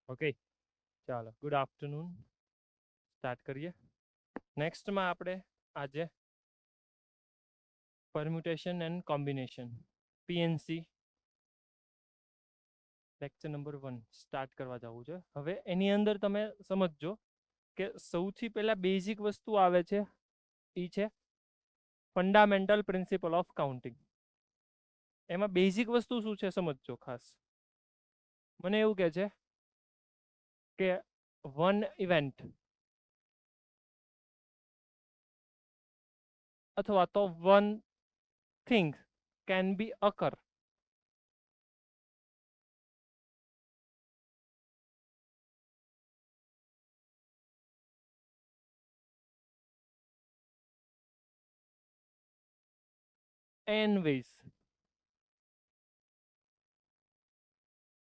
Okay, ચાલો good afternoon start કરીએ. નેક્સ્ટમાં આપણે આજે permutation and combination PNC lecture number 1 start કરવા જવું છે. હવે એની અંદર તમે સમજજો કે સૌથી પહેલા બેઝિક વસ્તુ આવે છે એ છે ફંડામેન્ટલ પ્રિન્સિપલ ઓફ કાઉન્ટિંગ. એમાં બેઝિક વસ્તુ શું છે સમજજો ખાસ. મને એવું કહે છે કે વન ઇવેન્ટ અથવા તો one thing can be occur n ways.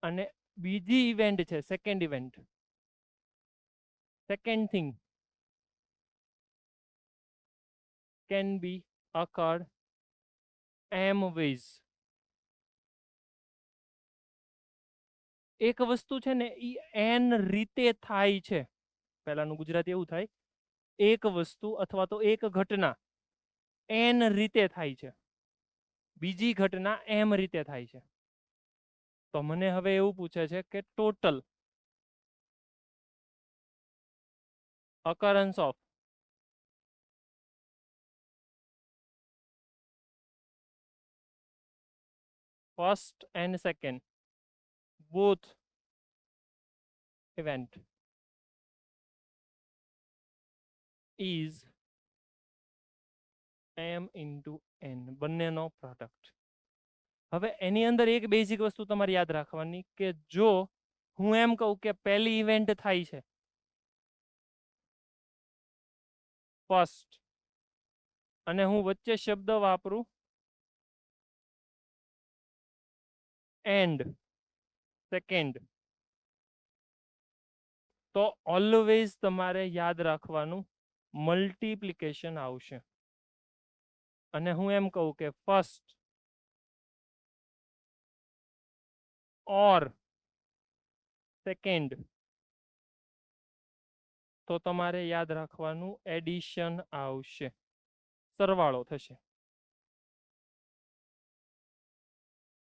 અને બીજી ઇવેન્ટ છે second event, second thing can be occurred m ways. એક વસ્તુ છે ને ઈ n રીતે થાય છે. પહેલાનું ગુજરાતી એવું થાય, એક વસ્તુ અથવા તો એક ઘટના n રીતે થાય છે, બીજી ઘટના m રીતે થાય છે. તો મને હવે એવું પૂછે છે કે total occurrence of first and second both event is m into n, બંનેનો પ્રોડક્ટ. હવે એની અંદર એક બેઝિક વસ્તુ તમારે યાદ રાખવાની કે જો હું એમ કહું કે પહેલી ઇવેન્ટ થાય છે ફર્સ્ટ અને હું વચ્ચે શબ્દ વાપરું એન્ડ સેકન્ડ, તો ઓલવેઝ તમારે યાદ રાખવાનું મલ્ટીપ્લિકેશન આવશે. અને હું એમ કહું કે ફર્સ્ટ ઓર સેકન્ડ, તો તમારે યાદ રાખવાનું એડિશન આવશે, સરવાળો થશે.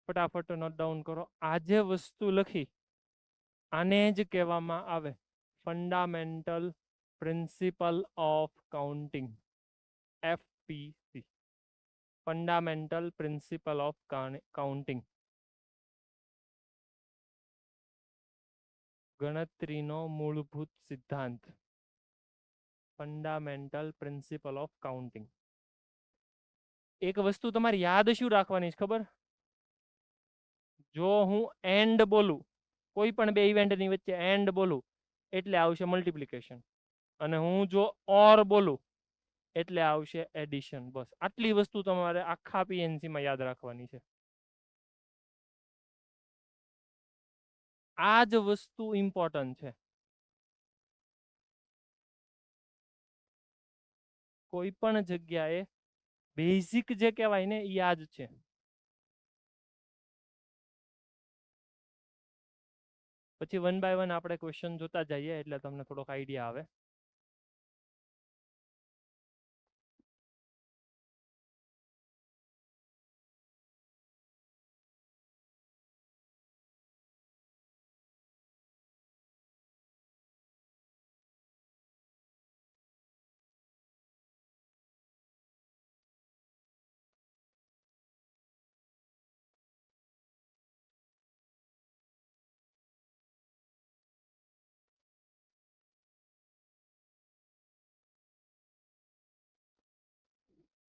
ફટાફટ નોટ ડાઉન કરો. આ જે વસ્તુ લખી આને જ કહેવામાં આવે fundamental principle of counting, FPC, fundamental principle of counting. ગણતરીનો મૂળભૂત સિદ્ધાંત, ફંડામેન્ટલ પ્રિન્સિપલ ઓફ કાઉન્ટિંગ. એક વસ્તુ તમારે યાદ શું રાખવાની છે ખબર? જો હું એન્ડ બોલું, કોઈ પણ બે ઇવેન્ટની વચ્ચે એન્ડ બોલું એટલે આવશે મલ્ટીપ્લિકેશન, અને હું જો ઓર બોલું એટલે આવશે એડિશન. બસ આટલી વસ્તુ તમારે આખા પીએનસી માં યાદ રાખવાની છે. આ જ વસ્તુ ઇમ્પોર્ટન્ટ છે. કોઈ પણ જગ્યાએ બેઝિક જે કહેવાય ને એ આ જ છે. પછી વન બાય વન આપણે ક્વેશ્ચન જોતા જઈએ એટલે તમને થોડોક આઈડિયા આવે.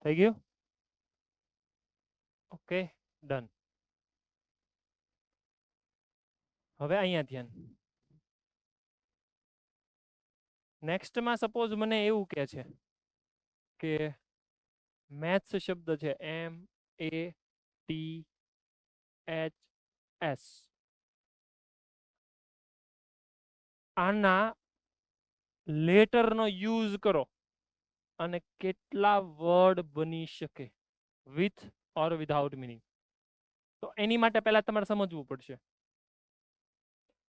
થઈ ગયું? Okay, done. હવે અહીંયા ધ્યાન. નેક્સ્ટમાં સપોઝ મને એવું કહે છે કે મેથ્સ શબ્દ છે MATHS, આના લેટરનો યુઝ કરો અને કેટલા વર્ડ બની શકે વિથ ઓર વિધાઉટ મીનિંગ. તો એની માટે પહેલા તમારે સમજવું પડશે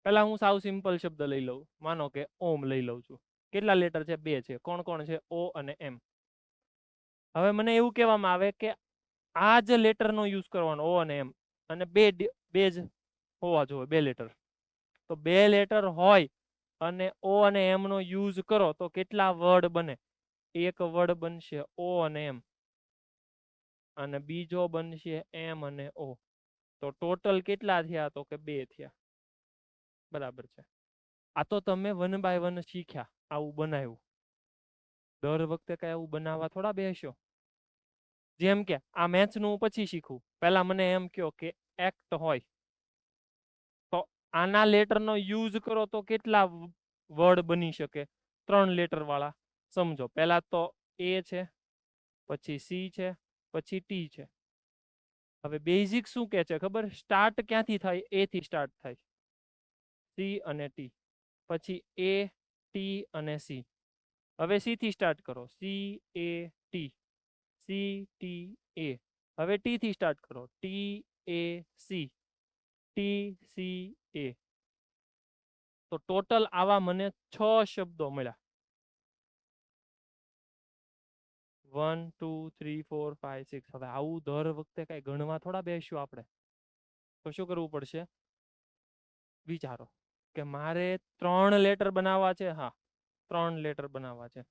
પહેલા હું સાવ સિમ્પલ શબ્દ લઈ લઉં, માનો કે ઓમ લઈ લઉં છું. કેટલા લેટર છે? 2 છે. કોણ કોણ છે? ઓ અને એમ. હવે મને એવું કહેવામાં આવે કે આ જ લેટરનો યુઝ કરવાનો, ઓ અને એમ, અને બે જ હોવા જોઈએ, 2 લેટર. તો 2 લેટર હોય અને ઓ અને એમ નો યુઝ કરો તો કેટલા વર્ડ બને? એક વર્ડ બનશે ઓ અને એમ, અને બીજો બનશે એમ અને ઓ. તો ટોટલ કેટલા થયા? તો કે 2 થયા. બરાબર છે. આ તો તમે 1 બાય 1 શીખ્યા, આવું બનાવ્યું. દર વખતે કઈ આવું બનાવવા થોડા બેસ્યો. જેમ કે આ મેથ્સનું પછી શીખવું, પહેલા મને એમ કહો કે એક્ટ હોય તો આના લેટરનો યુઝ કરો તો કેટલા વર્ડ બની શકે? 3 લેટર વાળા. સમજો, પહેલા તો એ છે, પછી સી છે, પછી ટી છે. હવે બેઝિક શું કે છે ખબર? સ્ટાર્ટ ક્યાંથી થાય? એ થી સ્ટાર્ટ થાય, સી અને ટી. પછી એ, ટી અને સી. હવે સી થી સ્ટાર્ટ કરો, C A T, C T A. હવે ટી થી સ્ટાર્ટ કરો, T A C, T C A. તો ટોટલ આવા મને 6 શબ્દો મળ્યા. 1 2 3 4 5 6. હવે આવું દર વખતે કઈ ગણવા થોડા બેસ્યું આપણે. તો શું કરવું પડશે? વિચારો કે મારે 3 લેટર બનાવવા છે. હા, 3 લેટર બનાવવા છે.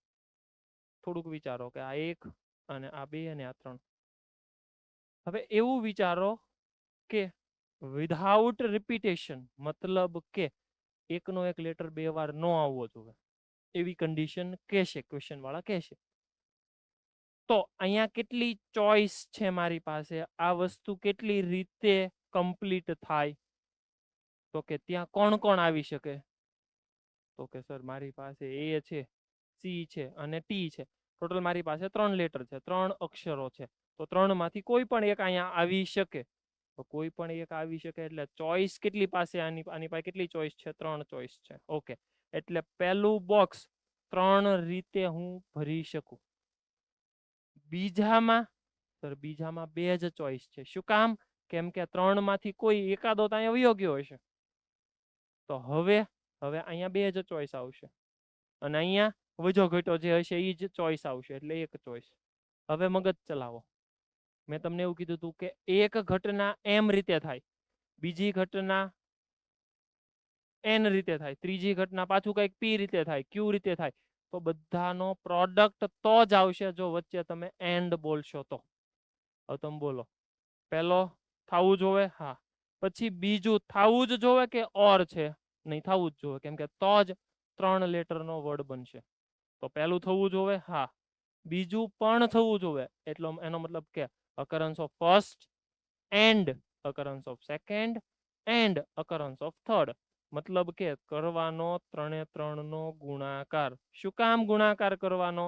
થોડુંક વિચારો કે આ 1 અને આ 2 અને આ 3. હવે એવું વિચારો કે વિધાઉટ રિપીટેશન, મતલબ કે એકનો એક લેટર 2 વાર ન આવવો જોઈએ, એવી કન્ડિશન કહેશે ક્વેશ્ચન વાળા કહેશે. તો અહીંયા કેટલી ચોઈસ છે મારી પાસે? આ વસ્તુ કેટલી રીતે કમ્પ્લીટ થાય? તો કે ત્યાં કોણ કોણ આવી શકે? તો કે સર મારી પાસે એ છે, સી છે અને ટી છે. ટોટલ મારી પાસે 3 લેટર છે, 3 અક્ષરો છે. તો 3 માંથી કોઈ પણ એક અહીંયા આવી શકે. તો કોઈ પણ એક આવી શકે એટલે ચોઈસ કેટલી પાસે? આની પાસે કેટલી ચોઈસ છે? 3 ચોઈસ છે. ઓકે, એટલે પહેલું બોક્સ 3 રીતે હું ભરી શકું. બીજામાં સર બીજામાં 2 જ ચોઈસ છે. શું કામ? કેમ કે 3 માંથી કોઈ એકાદો તો અહીંયા વયો ગયો હશે. તો હવે અહીંયા 2 જ ચોઈસ આવશે, અને અહીંયા વજો ઘટો જે હશે એ જ ચોઈસ આવશે, એટલે એક ચોઈસ. હવે મગજ ચલાવો. મેં તમને એવું કીધું હતું કે એક ઘટના એમ રીતે થાય, બીજી ઘટના એન રીતે થાય, ત્રીજી ઘટના પાછું કઈક પી રીતે થાય, ક્યુ રીતે થાય. તો બધાનો પ્રોડક્ટ તો જ આવશે જો વચ્ચે તમે એન્ડ બોલશો તો. હવે તમે બોલો, પહેલો થવું જોવે? હા. પછી બીજું થવું જ જોવે કે ઓર છે? નહીં, થવું જ જોવે, કેમ કે તો જ 3 લેટરનો વર્ડ બનશે. તો પહેલું થવું જોવે? હા. બીજું પણ થવું જોવે, એટલે એનો મતલબ કે occurrence of first and occurrence of second and occurrence of third. મતલબ કે કરવાનો 3 નો ગુણાકાર. શું કામ ગુણાકાર કરવાનો?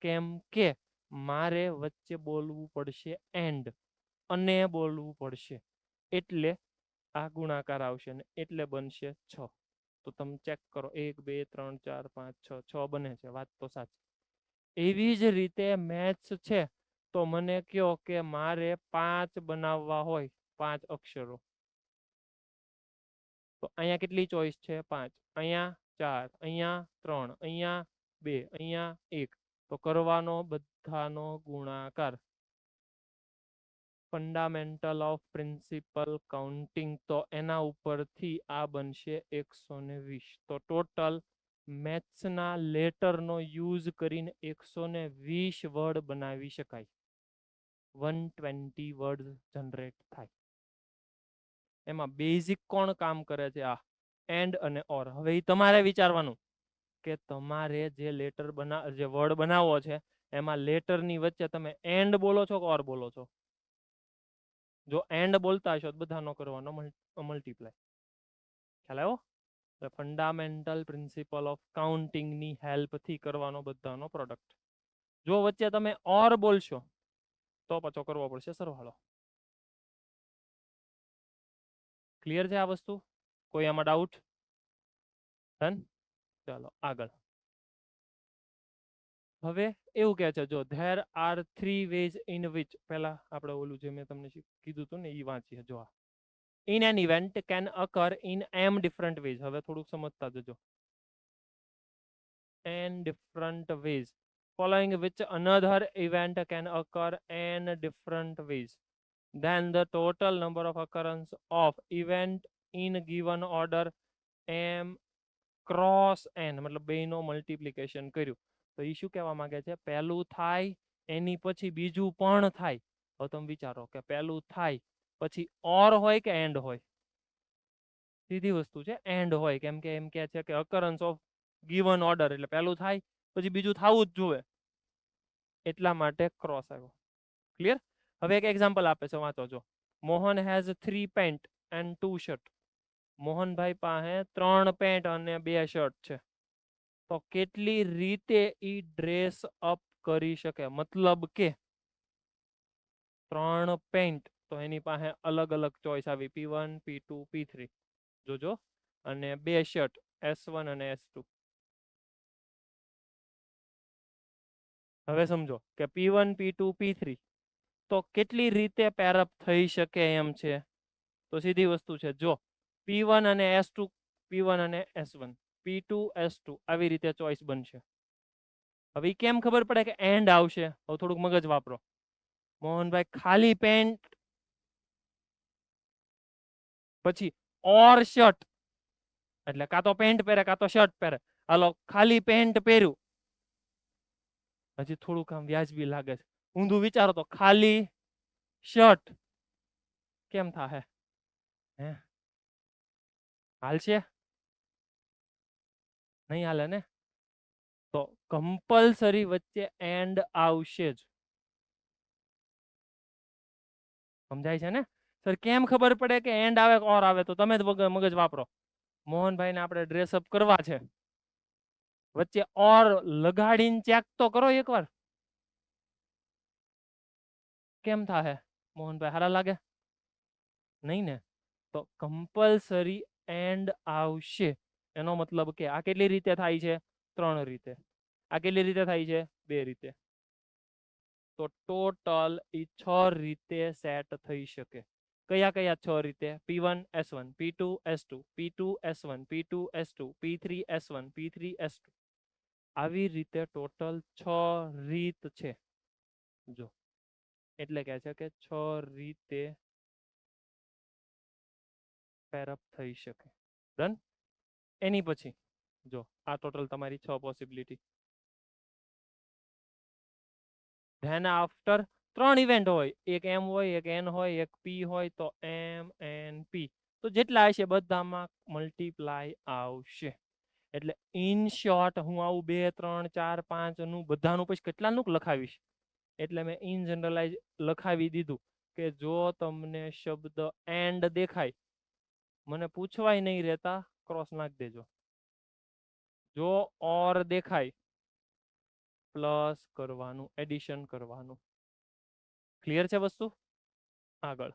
કેમ કે મારે વચ્ચે બોલવું પડશે એન્ડ, અને બોલવું પડશે, એટલે આ ગુણાકાર આવશે ને એટલે બનશે 6. તો તમે ચેક કરો, 1 2 3 4 5 6, 6 બને છે. વાત તો સાચી. એવી જ રીતે મેથ્સ છે. તો મને કયો કે મારે 5 બનાવવા હોય, 5 અક્ષરો. તો અહીંયા કેટલી ચોઈસ છે? 5. અહીંયા 4, અહીંયા 3, અહીંયા 2, અહીંયા 1. તો કરવાનો બધાનો ગુણાકાર. Fundamental of principal counting. તો એના ઉપરથી આ બનશે 120. તો ટોટલ મેથ્સના લેટરનો યુઝ કરીને 120 વર્ડ બનાવી શકાય. 120 વર્ડ જનરેટ થાય. એમાં બેઝિક કોણ કામ કરે છે? આ એન્ડ અને ઓર. હવે એ તમારે વિચારવાનું કે તમારે જે લેટર જે વર્ડ બનાવવો છે એમાં લેટરની વચ્ચે તમે એન્ડ બોલો છો કે ઓર બોલો છો? જો એન્ડ બોલતા હશો તો બધાનો કરવાનો મલ્ટીપ્લાય. ખ્યાલ આવ્યો? ફંડામેન્ટલ પ્રિન્સિપલ ઓફ કાઉન્ટિંગની હેલ્પથી કરવાનો બધાનો પ્રોડક્ટ. જો વચ્ચે તમે ઓર બોલશો તો પાછો કરવો પડશે સરવાળો. ક્લિયર છે આ વસ્તુ? કોઈ આમાં ડાઉટ? ડન? ચાલો આગળ. હવે એવું કે છે, જો there are 3 ways in which, પહેલા આપણે ઓલું જે મેં તમને કીધું હતું ને એ વાંચીએ. જો in an event can occur in m different ways. હવે થોડુંક સમજતા જજો. n different ways following which another event can occur n different ways, then the total number of occurrence of event in given order m cross n, મતલબ બેનો multiplication કર્યું તો એ શું કહેવા માંગે છે? પહેલું થાય એની પછી બીજું પણ થાય. હવે તમે વિચારો કે પહેલું થાય પછી ઓર હોય કે એન્ડ હોય? સીધી વસ્તુ છે, એન્ડ હોય. કેમ કે એમ કે છે કે અકરન્સ ઓફ ગિવન ઓર્ડર, એટલે પહેલું થાય પછી બીજું થવું જ જોઈએ, એટલા માટે ક્રોસ આવ્યો. ક્લિયર? હવે એક એક્ઝામ્પલ આપે છે, વાંચો જો. Mohan has 3 pant and 2 shirt. Mohanbhai પાસે 3 પેન્ટ અને 2 શર્ટ છે. તો કેટલી રીતે ઈ ડ્રેસ અપ કરી શકે? મતલબ કે 3 પેન્ટ તો એની પાસે અલગ અલગ ચોઈસ આવી, P1 P2 P3 જોજો, અને 2 શર્ટ S1 અને S2. હવે સમજો કે P1 P2 P3 તો કેટલી રીતે પેરઅપ થઈ શકે એમ છે? તો સીધી વસ્તુ છે, જો P1 અને S2, P1 અને S1, P2 S2 આવી રીતે ચોઈસ બનશે. હવે કેમ ખબર પડે કે એન્ડ આવશે? હવે થોડુંક મગજ વાપરો. મોહનભાઈ ખાલી પેન્ટ પછી ઓર શર્ટ, એટલે કાં તો પેન્ટ પહેરે કાં તો શર્ટ પહેરે. હાલો ખાલી પેન્ટ પહેર્યું, હજી થોડુંક આમ વ્યાજબી લાગે છે. ઊંધું વિચારો તો ખાલી શર્ટ કેમ થાહે? હે હાલશે? નહીં હાલે ને. તો કમ્પલસરી વચ્ચે એન્ડ આવશે જ. સમજાય છે ને સર? કેમ ખબર પડે કે એન્ડ આવે કે ઓર આવે? તો તમે જ મગજ વાપરો. મોહનભાઈ ને આપણે ડ્રેસઅપ કરવા છે, વચ્ચે ઓર લગાડીને ચેક તો કરો એકવાર. કેમ થાહે? મોહનભાઈ હારા લાગે? નહીં ને. તો કમ્પલસરી એન્ડ આવશે. એનો મતલબ કે આ કેટલી રીતે થાય છે? 3 રીતે. આ કેટલી રીતે થાય છે? 2 રીતે. તો ટોટલ ઈ 6 રીતે સેટ થઈ શકે. કયા કયા 6 રીતે? P1 S1, P2 S2, P2 S1, P2 S2, P3 S1, P3 S2. આવી રીતે ટોટલ 6 રીત છે. જો એટલે કહે છે કે 6 રીતે પેરઅપ થઈ શકે. ડન? એની પછી જો આ ટોટલ તમારી 6 પોસિબિલિટી. ધેન આફ્ટર 3 ઇવેન્ટ હોય, એક M હોય, એક N હોય, એક P હોય, તો M N P તો જેટલા હશે બધામાં મલ્ટીપ્લાય આવશે. એટલે ઇન શોર્ટ હું આવું 2 3 4 5 નું બધાનું પછી કેટલાનું લખાવીશ, એટલે મેં ઇન જનરલાઇઝ લખાવી દીધું કે જો તમને શબ્દ એન્ડ દેખાય, મને પૂછવાય નહીં રહેતા, ક્રોસ નાખી દેજો. જો ઓર દેખાય, પ્લસ કરવાનું, એડિશન કરવાનું. ક્લિયર છે વસ્તુ? આગળ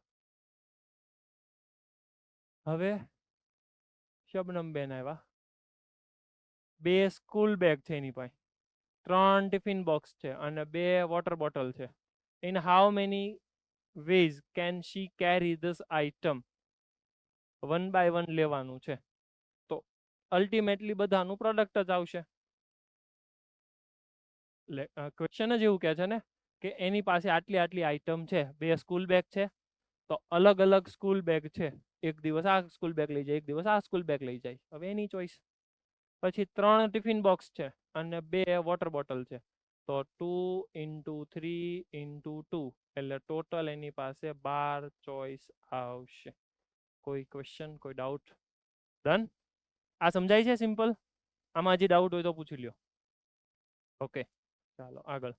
હવે શબનમ બેન આવ્યા. 2 સ્કૂલ બેગ છે એની પાસે, 3 ટિફિન બોક્સ છે અને 2 વોટર બોટલ છે. In how many ways can she carry this item? 1 by 1 લેવાનું છે. તો અલ્ટિમેટલી બધાનું પ્રોડક્ટ જ આવશે. ક્વેશ્ચન જ એવું કહે છે ને કે એની પાસે આટલી આટલી આઈટમ છે. 2 સ્કૂલ બેગ છે, તો અલગ અલગ સ્કૂલ બેગ છે. એક દિવસ આ સ્કૂલ બેગ લઈ જાય, એક દિવસ આ સ્કૂલ બેગ લઈ જાય. હવે એની ચોઈસ. પછી 3 ટિફિન બોક્સ છે અને 2 વોટર બોટલ છે. તો 2 into 3 into 2 એટલે ટોટલ એની પાસે 12 ચોઈસ આવશે. કોઈ ક્વેશ્ચન, કોઈ ડાઉટ? ડન? આ સમજાય છે? સિમ્પલ. આમાં હજી ડાઉટ હોય તો પૂછી લ્યો. ઓકે ચાલો આગળ.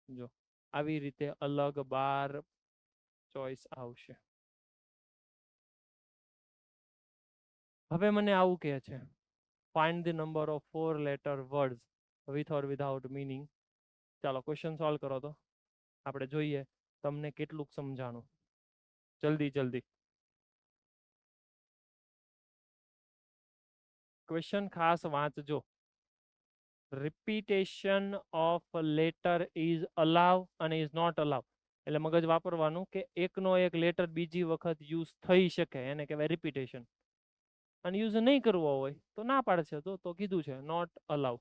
જો આવી રીતે અલગ 12 ચોઈસ આવશે. હવે મને આવું કહે છે, find the number of 4 letter words with or without meaning. ચાલો ક્વેશ્ચન સોલ્વ કરો તો આપણે જોઈએ તમને કેટલુંક સમજાણું. જલ્દી જલ્દી ક્વેશ્ચન ખાસ વાંચજો. Repetition of letter is allow અને ઇઝ નોટ અલાવ. એટલે મગજ વાપરવાનું કે એકનો એક લેટર બીજી વખત યુઝ થઈ શકે, એને કહેવાય રિપીટેશન. અને યુઝ નહીં કરવો હોય તો ના પાડશે, તો કીધું છે not allow.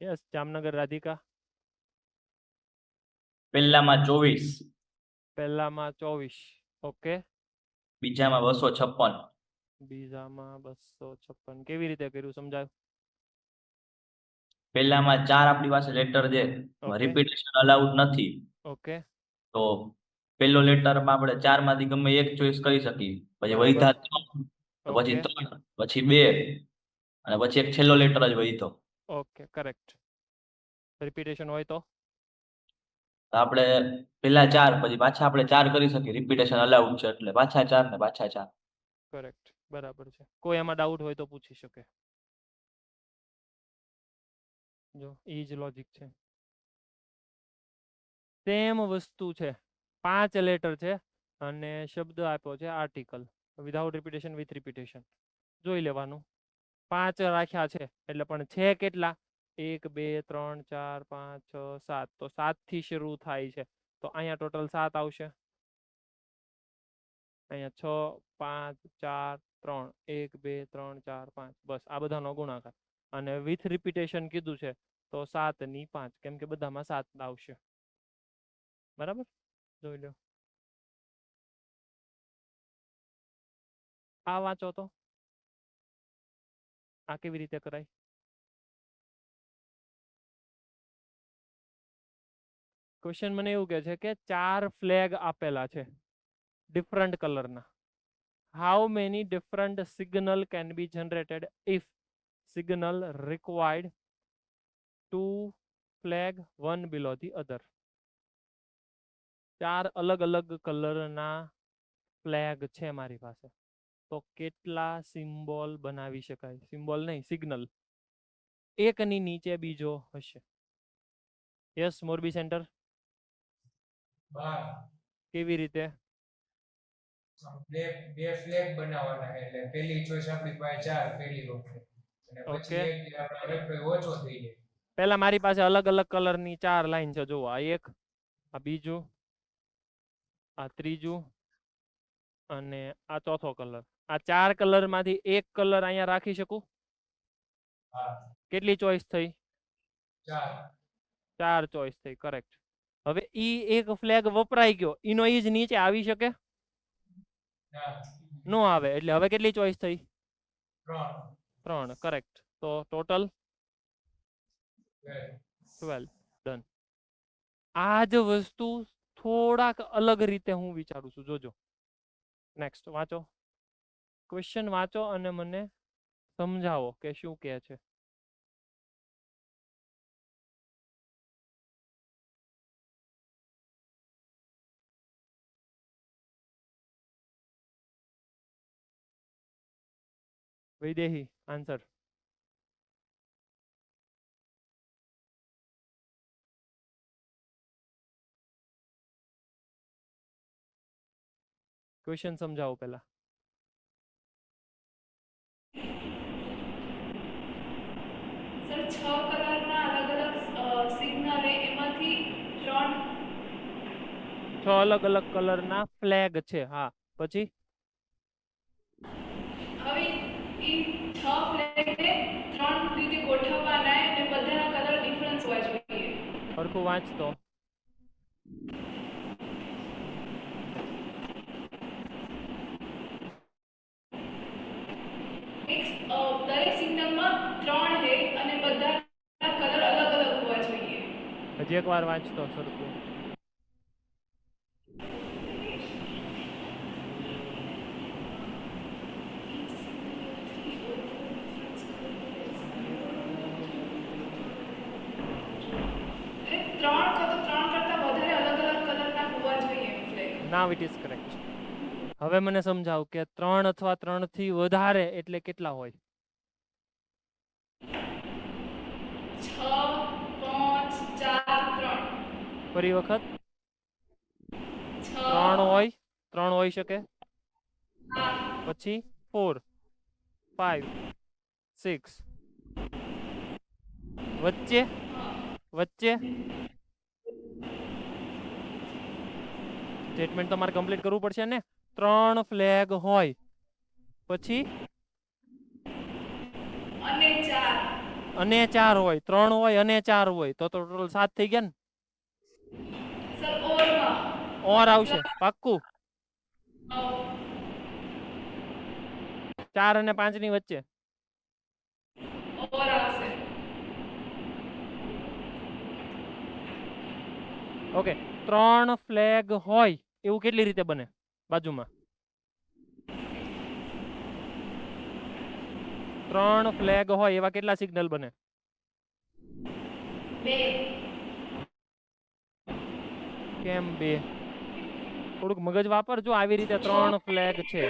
Yes, Jamnagar Radhika. પહેલામાં 24, પહેલામાં 24. ઓકે. બીજામાં 256, બીજામાં 256. કેવી રીતે કર્યું, સમજાયું? પહેલામાં 4 આપણી પાસે લેટર છે, ઓકે. રિપીટેશન અલાઉડ નથી, ઓકે. તો પહેલો લેટરમાં આપણે 4 માંથી ગમે એક ચોઈસ કરી શકીએ, પછી બરાબર. વૈધા 3, તો પછી ઓકે. 3, પછી 2, અને પછી એક છેલ્લો લેટર જ વૈધો. Okay, correct. રિપીટેશન હોય તો તો આપણે પહેલા 4, પછી પાછા આપણે 4 કરી શકીએ, રિપીટેશન અલાઉડ છે એટલે પાછા 4 ને પાછા 4. કરેક્ટ, બરાબર છે. કોઈ એમાં ડાઉટ હોય તો પૂછી શકે. જો એ જ લોજિક છે. સેમ વસ્તુ છે, 5 લેટર છે અને શબ્દ આપ્યો છે article, without repetition, with repetition. જોઈ લેવાનું. 5 રાખ્યા છે એટલે પણ છે કેટલા? 1 2 3 4 5 6 7. તો 7 થી શરૂ થાય છે, તો અહીંયા ટોટલ 7 આવશે. અહીંયા 6 5 4 3, 1 2 3 4 5, બસ આ બધાનો ગુણાકાર. અને વિથ રિપીટેશન કીધું છે તો 7 ની 5, કેમ કે બધામાં 7 આવશે. બરાબર, જોઈ લો. આ વાંચો તો, આ કેવી રીતે કરાય? ક્વેશ્ચન મને એવું કહે છે કે 4 ફ્લેગ આપેલા છે ડિફરન્ટ કલરના. How many different signal can be generated if signal required to flag one below the other. 4 અલગ અલગ કલરના ફ્લેગ છે મારી પાસે, તો કેટલા સિમ્બોલ બનાવી શકાય? સિમ્બોલ નહીં, સિગ્નલ. એકની નીચે બીજો હશે. Yes, Morbi centre. કેવી રીતે? બે ફ્લેગ બનાવવાના, એટલે પહેલી ચોઈસ આપણી પાસે 4 પહેલી વખતે, અને પછી એક આપણે ઓછો થઈ જાય. પહેલા મારી પાસે અલગ અલગ કલરની 4 લાઈન છે. જુઓ, આ એક, આ બીજું, આ ત્રીજું અને આ ચોથો કલર. આ 4 કલરમાંથી એક કલર અહીંયા રાખી શકું? કેટલી ચોઈસ થઈ? 4 ચોઈસ થઈ, કરેક્ટ. હવે ઈ એક ફ્લેગ વપરાઈ ગયો, ઈનો ઈ જ નીચે આવી શકે? નો આવે. એટલે હવે કેટલી ચોઈસ થઈ? 3, કરેક્ટ. તો ટોટલ 12. ડન. આ જ વસ્તુ થોડાક અલગ રીતે હું વિચારું છું, જોજો. નેક્સ્ટ વાંચો, ક્વેશ્ચન વાંચો અને મને સમજાવો કે શું કહે છે. વૈદેહી, આન્સર. ક્વેશ્ચન સમજાવો પહેલા. 6 કલરના અલગ અલગ સિગ્નલ એમાંથી 3 6 અલગ અલગ કલરના ફ્લેગ છે. હા, પછી હવે ઈ 6 ફ્લેગને 3 રીતે ગોઠવવાના અને બધાના કલર ડિફરન્સ હોવા જોઈએ. સરખું વાંચતો. દરેક સિગ્નલમાં 3 હે અને બધાના કલર અલગ અલગ હોવા જોઈએ. હજી એકવાર વાંચતો સરખું. ત્રણ કરતા વધારે અલગ અલગ કલરના હોવા જોઈએ flag. Now it is correct. હવે મને સમજાવ કે 3 અથવા 3 થી વધારે એટલે કેટલા હોય? 6, 5, 4, 3. ફરી વખત 6 3 હોઈ શકે. હા પછી 4 5 6 વચ્ચે સ્ટેટમેન્ટ તમારે કમ્પ્લીટ કરવું પડશે ને. 3 ફ્લેગ હોય પછી અને 4. અને 4 હોય. 3 હોય અને 4 હોય તો ટોટલ 7 થઈ ગયા ને. સર ઓરમાં ઓર આવશે પાક્કું. 4 અને 5 ની વચ્ચે ઓર આવશે. ઓકે. 3 ફ્લેગ હોય એવું કેટલી રીતે બને? બાજુમાં 3 ફ્લેગ હોય એવા કેટલા સિગ્નલ બને? 2. કેમ 2? થોડુંક મગજ વાપરજો. આવી રીતે 3 ફ્લેગ છે.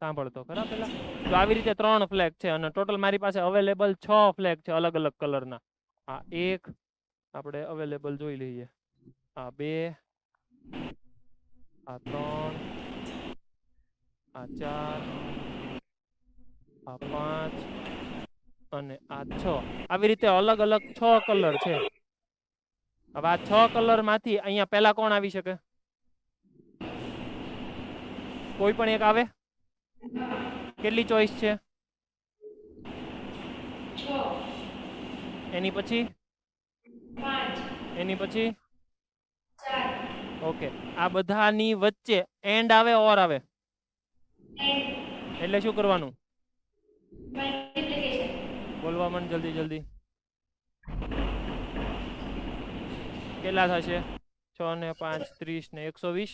સાંભળતો ખરા પેલા. જો આવી રીતે 3 ફ્લેગ છે અને ટોટલ મારી પાસે અવેલેબલ 6 ફ્લેગ છે અલગ અલગ કલરના. આ 1 આપણે અવેલેબલ જોઈ લઈએ. આ 2 આ 3 આ 4 આ 5 અને આ 6. આવી રીતે અલગ અલગ 6 કલર છે. હવે આ 6 કલર માંથી અહીંયા પહેલા કોણ આવી શકે? કોઈ પણ એક આવે. કેટલી ચોઈસ છે? 6, એની પછી 5, એની પછી 4. ઓકે. આ બધાની વચ્ચે એન્ડ આવે ઓર આવે એન્ડ એટલે શું કરવાનું? મલ્ટીપ્લિકેશન. બોલવા માંડ જલ્દી જલ્દી. કેટલા થશે? 6 ને 5 30 ને 120.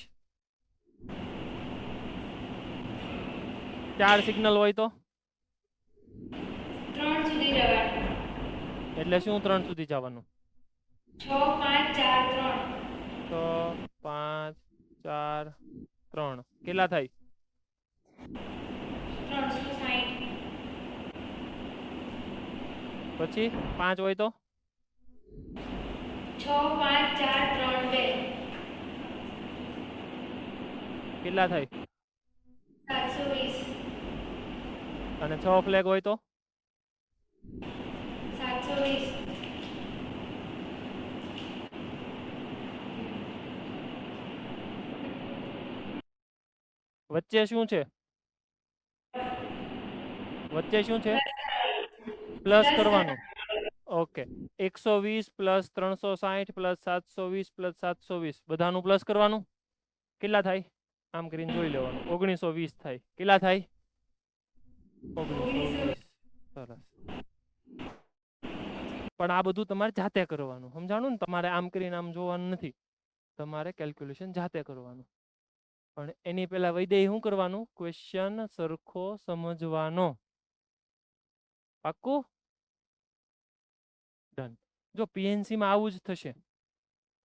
4 સિગ્નલ હોય તો 3 સુધી જવાનું. એટલે શું 3 સુધી જવાનું? 6, 5, 4, 3. 6 5 4 3 કેટલા થાય? 360. પછી 5 હોય તો 6, 5, 4, 3, 2. કેટલા થાય? 720. અને 6 ફ્લેગ હોય તો 720. વચ્ચે શું છે? વચ્ચે શું છે? પ્લસ કરવાનું. ઓકે. 120 પ્લસ 360 પ્લસ 720 પ્લસ 720 બધાનું પ્લસ કરવાનું. કેટલા થાય? આમ કરીને જોઈ લેવાનું. 1920 થાય. કેટલા થાય? 1920. સરસ. પણ આ બધું તમારે જાતે કરવાનું. સમજાણું ને? તમારે આમ કરીને આમ જોવાનું નથી. તમારે કેલ્ક્યુલેશન જાતે કરવાનું. પણ એની પહેલા વૈદેહી શું કરવાનું? ક્વેશ્ચન સરખો સમજવાનો. પાક્કું? ડન. જો પીએનસી માં આવું જ થશે.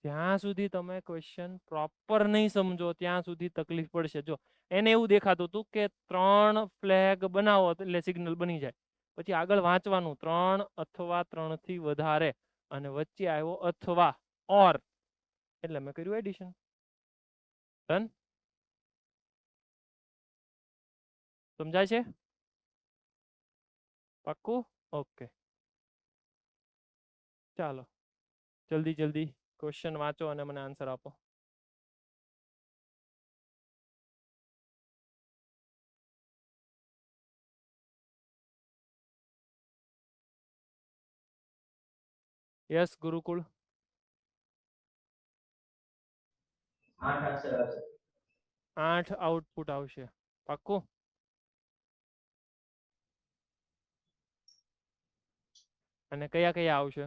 જ્યાં સુધી તમે ક્વેશ્ચન પ્રોપર નહીં સમજો ત્યાં સુધી તકલીફ પડશે. જો એને એવું દેખાતું હતું કે 3 ફ્લેગ બનાવો એટલે સિગ્નલ બની જાય. પછી આગળ વાંચવાનું 3 અથવા 3 થી વધારે અને વચ્ચે આવ્યો અથવા ઓર એટલે મેં કર્યું એડિશન. ડન. સમજાય છે? પાક્કું? ઓકે. ચાલો જલ્દી જલ્દી ક્વેશ્ચન વાંચો અને મને આન્સર આપો. યસ ગુરુકુળ. 8 આઉટપુટ આવશે. પાક્કું? અને કયા કયા આવશે?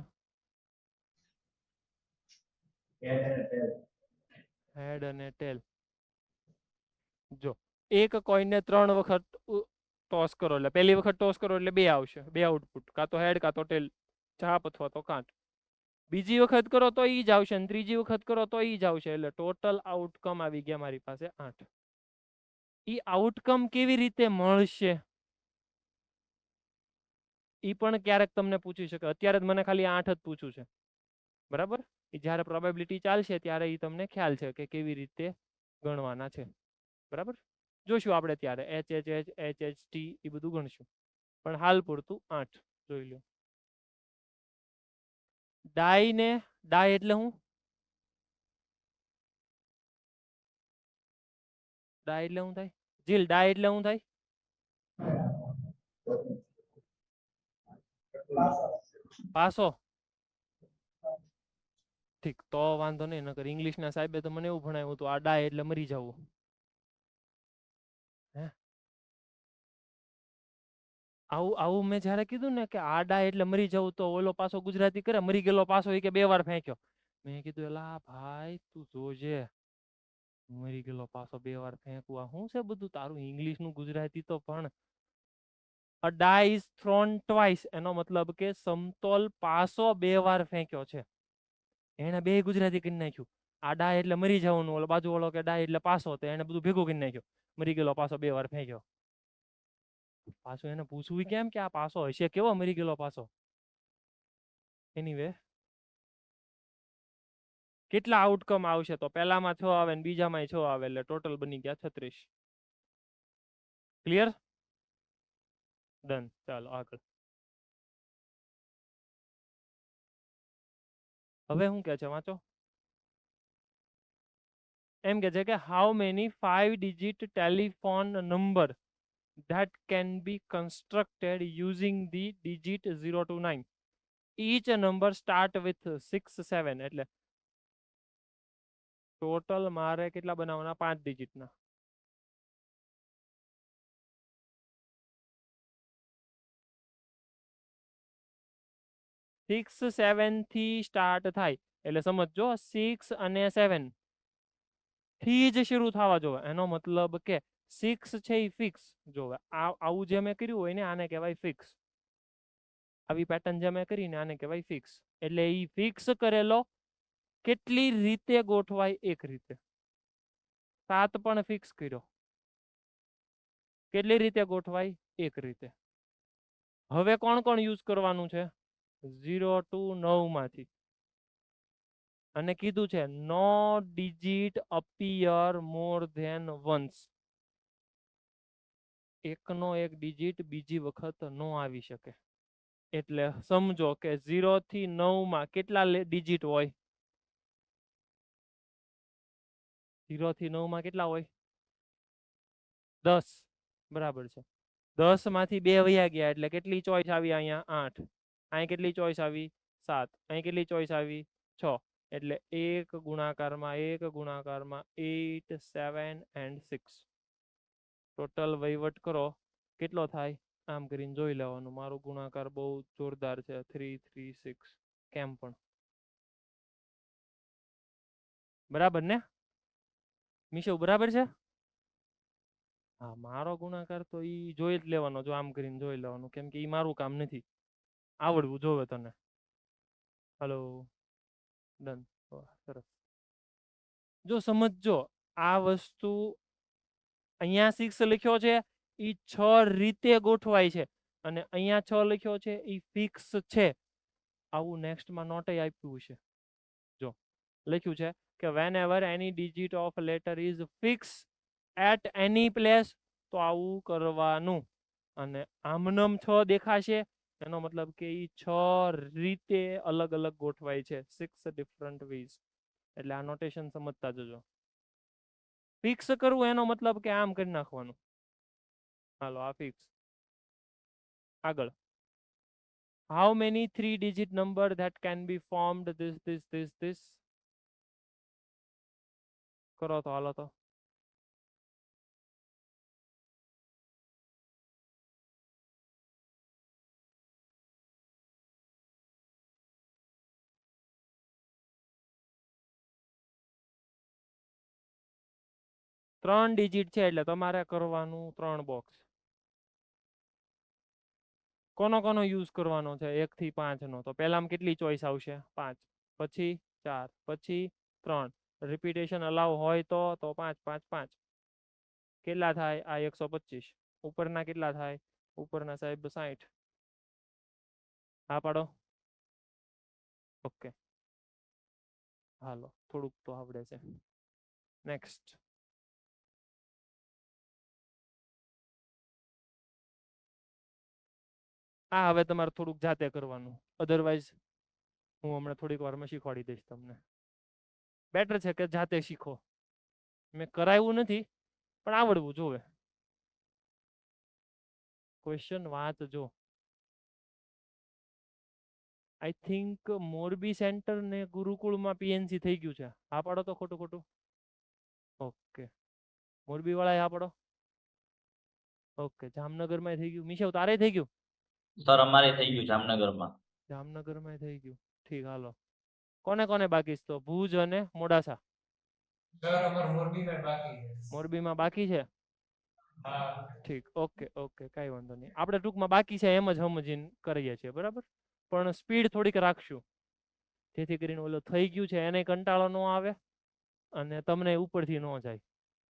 હેડ અને ટેલ. જો એક કોઈને 3 વખત ટોસ કરો એટલે પહેલી વખત ટોસ કરો એટલે 2 આવશે, 2 આઉટપુટ, કાં તો હેડ કાં તો ટેલ, ચાપ અથવા તો કાંટ. બીજી વખત કરો તો ઈ જ આવશે અને ત્રીજી વખત કરો તો ઈ જ આવશે, એટલે ટોટલ આઉટકમ આવી ગયા મારી પાસે 8. ઈ આઉટકમ કેવી રીતે મળશે ઈ પણ ક્યારેક તમને પૂછી શકે. અત્યારે જ મને ખાલી 8 જ પૂછ્યું છે, બરાબર? જ્યારે પ્રોબેબિલિટી ચાલશે ત્યારે ઈ તમને ખ્યાલ છે કે કેવી રીતે ગણવાના છે, બરાબર? જોશું આપણે ત્યારે HHT એ બધું ગણશું, પણ હાલ પૂરતું 8 જોઈ લો. ડાય એટલે હું? ડાય એટલે શું થાય? જીલ, ડાય એટલે શું થાય? પાસો. ઠીક, તો વાંધો નહીં. નકર ઇંગ્લિશના સાહેબે તો મને એવું ભણાવ્યું હતું, આ ડાય એટલે મરી જવું. હે, આવું મેં જ્યારે કીધું ને કે આ ડાય એટલે મરી જવું, તો ઓલો પાછો ગુજરાતી કરે, મરી ગયેલો પાછો, એ કે 2 વાર ફેંક્યો. મેં કીધું એલા ભાઈ તું જોજે, મરી ગયેલો પાછો 2 વાર ફેંકવા શું છે બધું તારું ઇંગ્લિશનું ગુજરાતી તો પણ. A die is thrown twice, એનો મતલબ કે સમતોલ પાસો 2 વાર ફેંક્યો છે. એને 2 ગુજરાતી કરી નાખ્યું. આ ડાય એટલે મરી જવાનું, ઓલો બાજુ વાળો કે ડાય એટલે પાસો, તો એને બધું ભેગું કરી નાખ્યું. મરી ગયેલો પાસો 2 વાર ફેંક્યો. પાછું એને પૂછવું કેમ કે આ પાસો હશે કેવો મરી ગયેલો પાસો? એનીવે, કેટલા આઉટકમ આવશે? તો પહેલામાં 6 આવે ને બીજામાં 6 આવે, એટલે ટોટલ બની ગયા 36. ક્લિયર? ડન. ચાલો આગળ. હવે શું કહે છે વાંચો. એમ કે છે કે how many 5-digit telephone number that can be constructed using the digit 0 to 9. Each number start with 6, 7. એટલે ટોટલ મારે કેટલા બનાવવાના? 5 ડિજિટના. સિક્સ 7 થી સ્ટાર્ટ થાય એટલે સમજો 6 અને 7 થી જ શરૂ થવા જોવે. એનો મતલબ કે 6 છે એ ફિક્સ જોવે. આવું જે મેં કર્યું હોય ને આને કહેવાય ફિક્સ. આવી પેટર્ન જે મેં કરીને આને કહેવાય ફિક્સ. એટલે એ ફિક્સ કરેલો કેટલી રીતે ગોઠવાય? એક રીતે. 7 પણ ફિક્સ કર્યો, કેટલી રીતે ગોઠવાય? એક રીતે. હવે કોણ કોણ યુઝ કરવાનું છે? 0 to 9 માંથી. અને કીધું છે no digit appear more than once. એકનો એક ડિજિટ બીજી વખત નો આવી શકે. એટલે સમજો કે 0 થી 9 માં કેટલા ડિજિટ હોય? 0 થી 9 માં કેટલા હોય? 10. બરાબર છે. 10 માંથી 2 વયા ગયા એટલે કેટલી ચોઈસ આવી? અહીંયા 8. અહીં કેટલી ચોઈસ આવી? 7. અહીં કેટલી ચોઈસ આવી? 6. એટલે 1 ગુણાકારમાં 8, 7 and 6. ટોટલ વહીવટ કરો કેટલો થાય? આમ કરીને જોઈ લેવાનું. મારો ગુણાકાર બહુ જોરદાર છે, 3, 3, 6. કેમ પણ બરાબર ને મીશો? બરાબર છે. હા, મારો ગુણાકાર તો ઈ જોઈ જ લેવાનો. જો આમ કરીને જોઈ લેવાનું, કેમ કે ઈ મારું કામ નથી, આવડવું જોવે તને. Hello, done. સરસ. જો સમજજો આ વસ્તુ અહીંયા 6 લખ્યો છે ઈ 6 રીતે ગોઠવાય છે, અને અહીંયા 6 લખ્યો છે ઈ ફિક્સ છે. આવું નેક્સ્ટમાં નોટે આપ્યું છે. જો લખ્યું છે કે whenever any digit of letter is fixed at any place, તો આવું કરવાનું. અને આમનમ 6 દેખાશે એનો મતલબ કે ઈ 6 રીતે અલગ અલગ ગોઠવાય છે, 6 ડિફરન્ટ વેઝ. એટલે આ નોટેશન સમજતા જજો. ફિક્સ કરવું એનો મતલબ કે આમ કરી નાખવાનું. હાલો આ ફિક્સ. આગળ. How many 3-digit number that can be formed this? કરો તો હાલો તો. ત્રણ ડિજિટ છે એટલે તમારે કરવાનું 3 બોક્સ. કોનો યુઝ કરવાનો છે 1 થી 5 નો? તો પહેલામાં કેટલી ચોઈસ આવશે? 5, પછી 4, પછી 3. રિપીટેશન અલાઉ હોય તો 5 5 5. કેટલા થાય? આ 125. ઉપરના કેટલા થાય? ઉપરના સાહેબ 60. હા પાડો. ઓકે, હાલો થોડુંક તો આવડે છે. નેક્સ્ટ. આ હવે તમારે થોડુંક જાતે કરવાનું, અધરવાઇઝ હું હમણાં થોડીક વારમાં શીખવાડી દઈશ તમને. બેટર છે કે જાતે શીખો. મેં કરાવ્યું નથી પણ આવડવું જોવે. ક્વેશ્ચન વાંચજો. આઈ થિંક મોરબી સેન્ટર ને ગુરુકુળમાં પીએનસી થઈ ગયું છે. હા પાડો તો ખોટું ખોટું. ઓકે, મોરબી વાળા હા પાડો. ઓકે, જામનગરમાં થઈ ગયું. મિશેવ તારે થઈ ગયું? સર અમારે થઈ ગયું જામનગરમાં. જામનગરમાં થઈ ગયું. ઠીક, હાલો. કોને કોને બાકી છે તો? ભુજ અને મોડાસા. સર અમાર મોરબીમાં બાકી છે. મોરબીમાં બાકી છે. હા. ઠીક, ઓકે ઓકે, કાંઈ વાંધો નહીં. આપણે ટૂંકમાં બાકી છે એમ જ સમજીને કરીએ છીએ, બરાબર. પણ સ્પીડ થોડીક રાખશું જેથી કરીને ઓલો થઈ ગયું છે એને કંટાળો ન આવે અને તમને ઉપરથી ન જાય,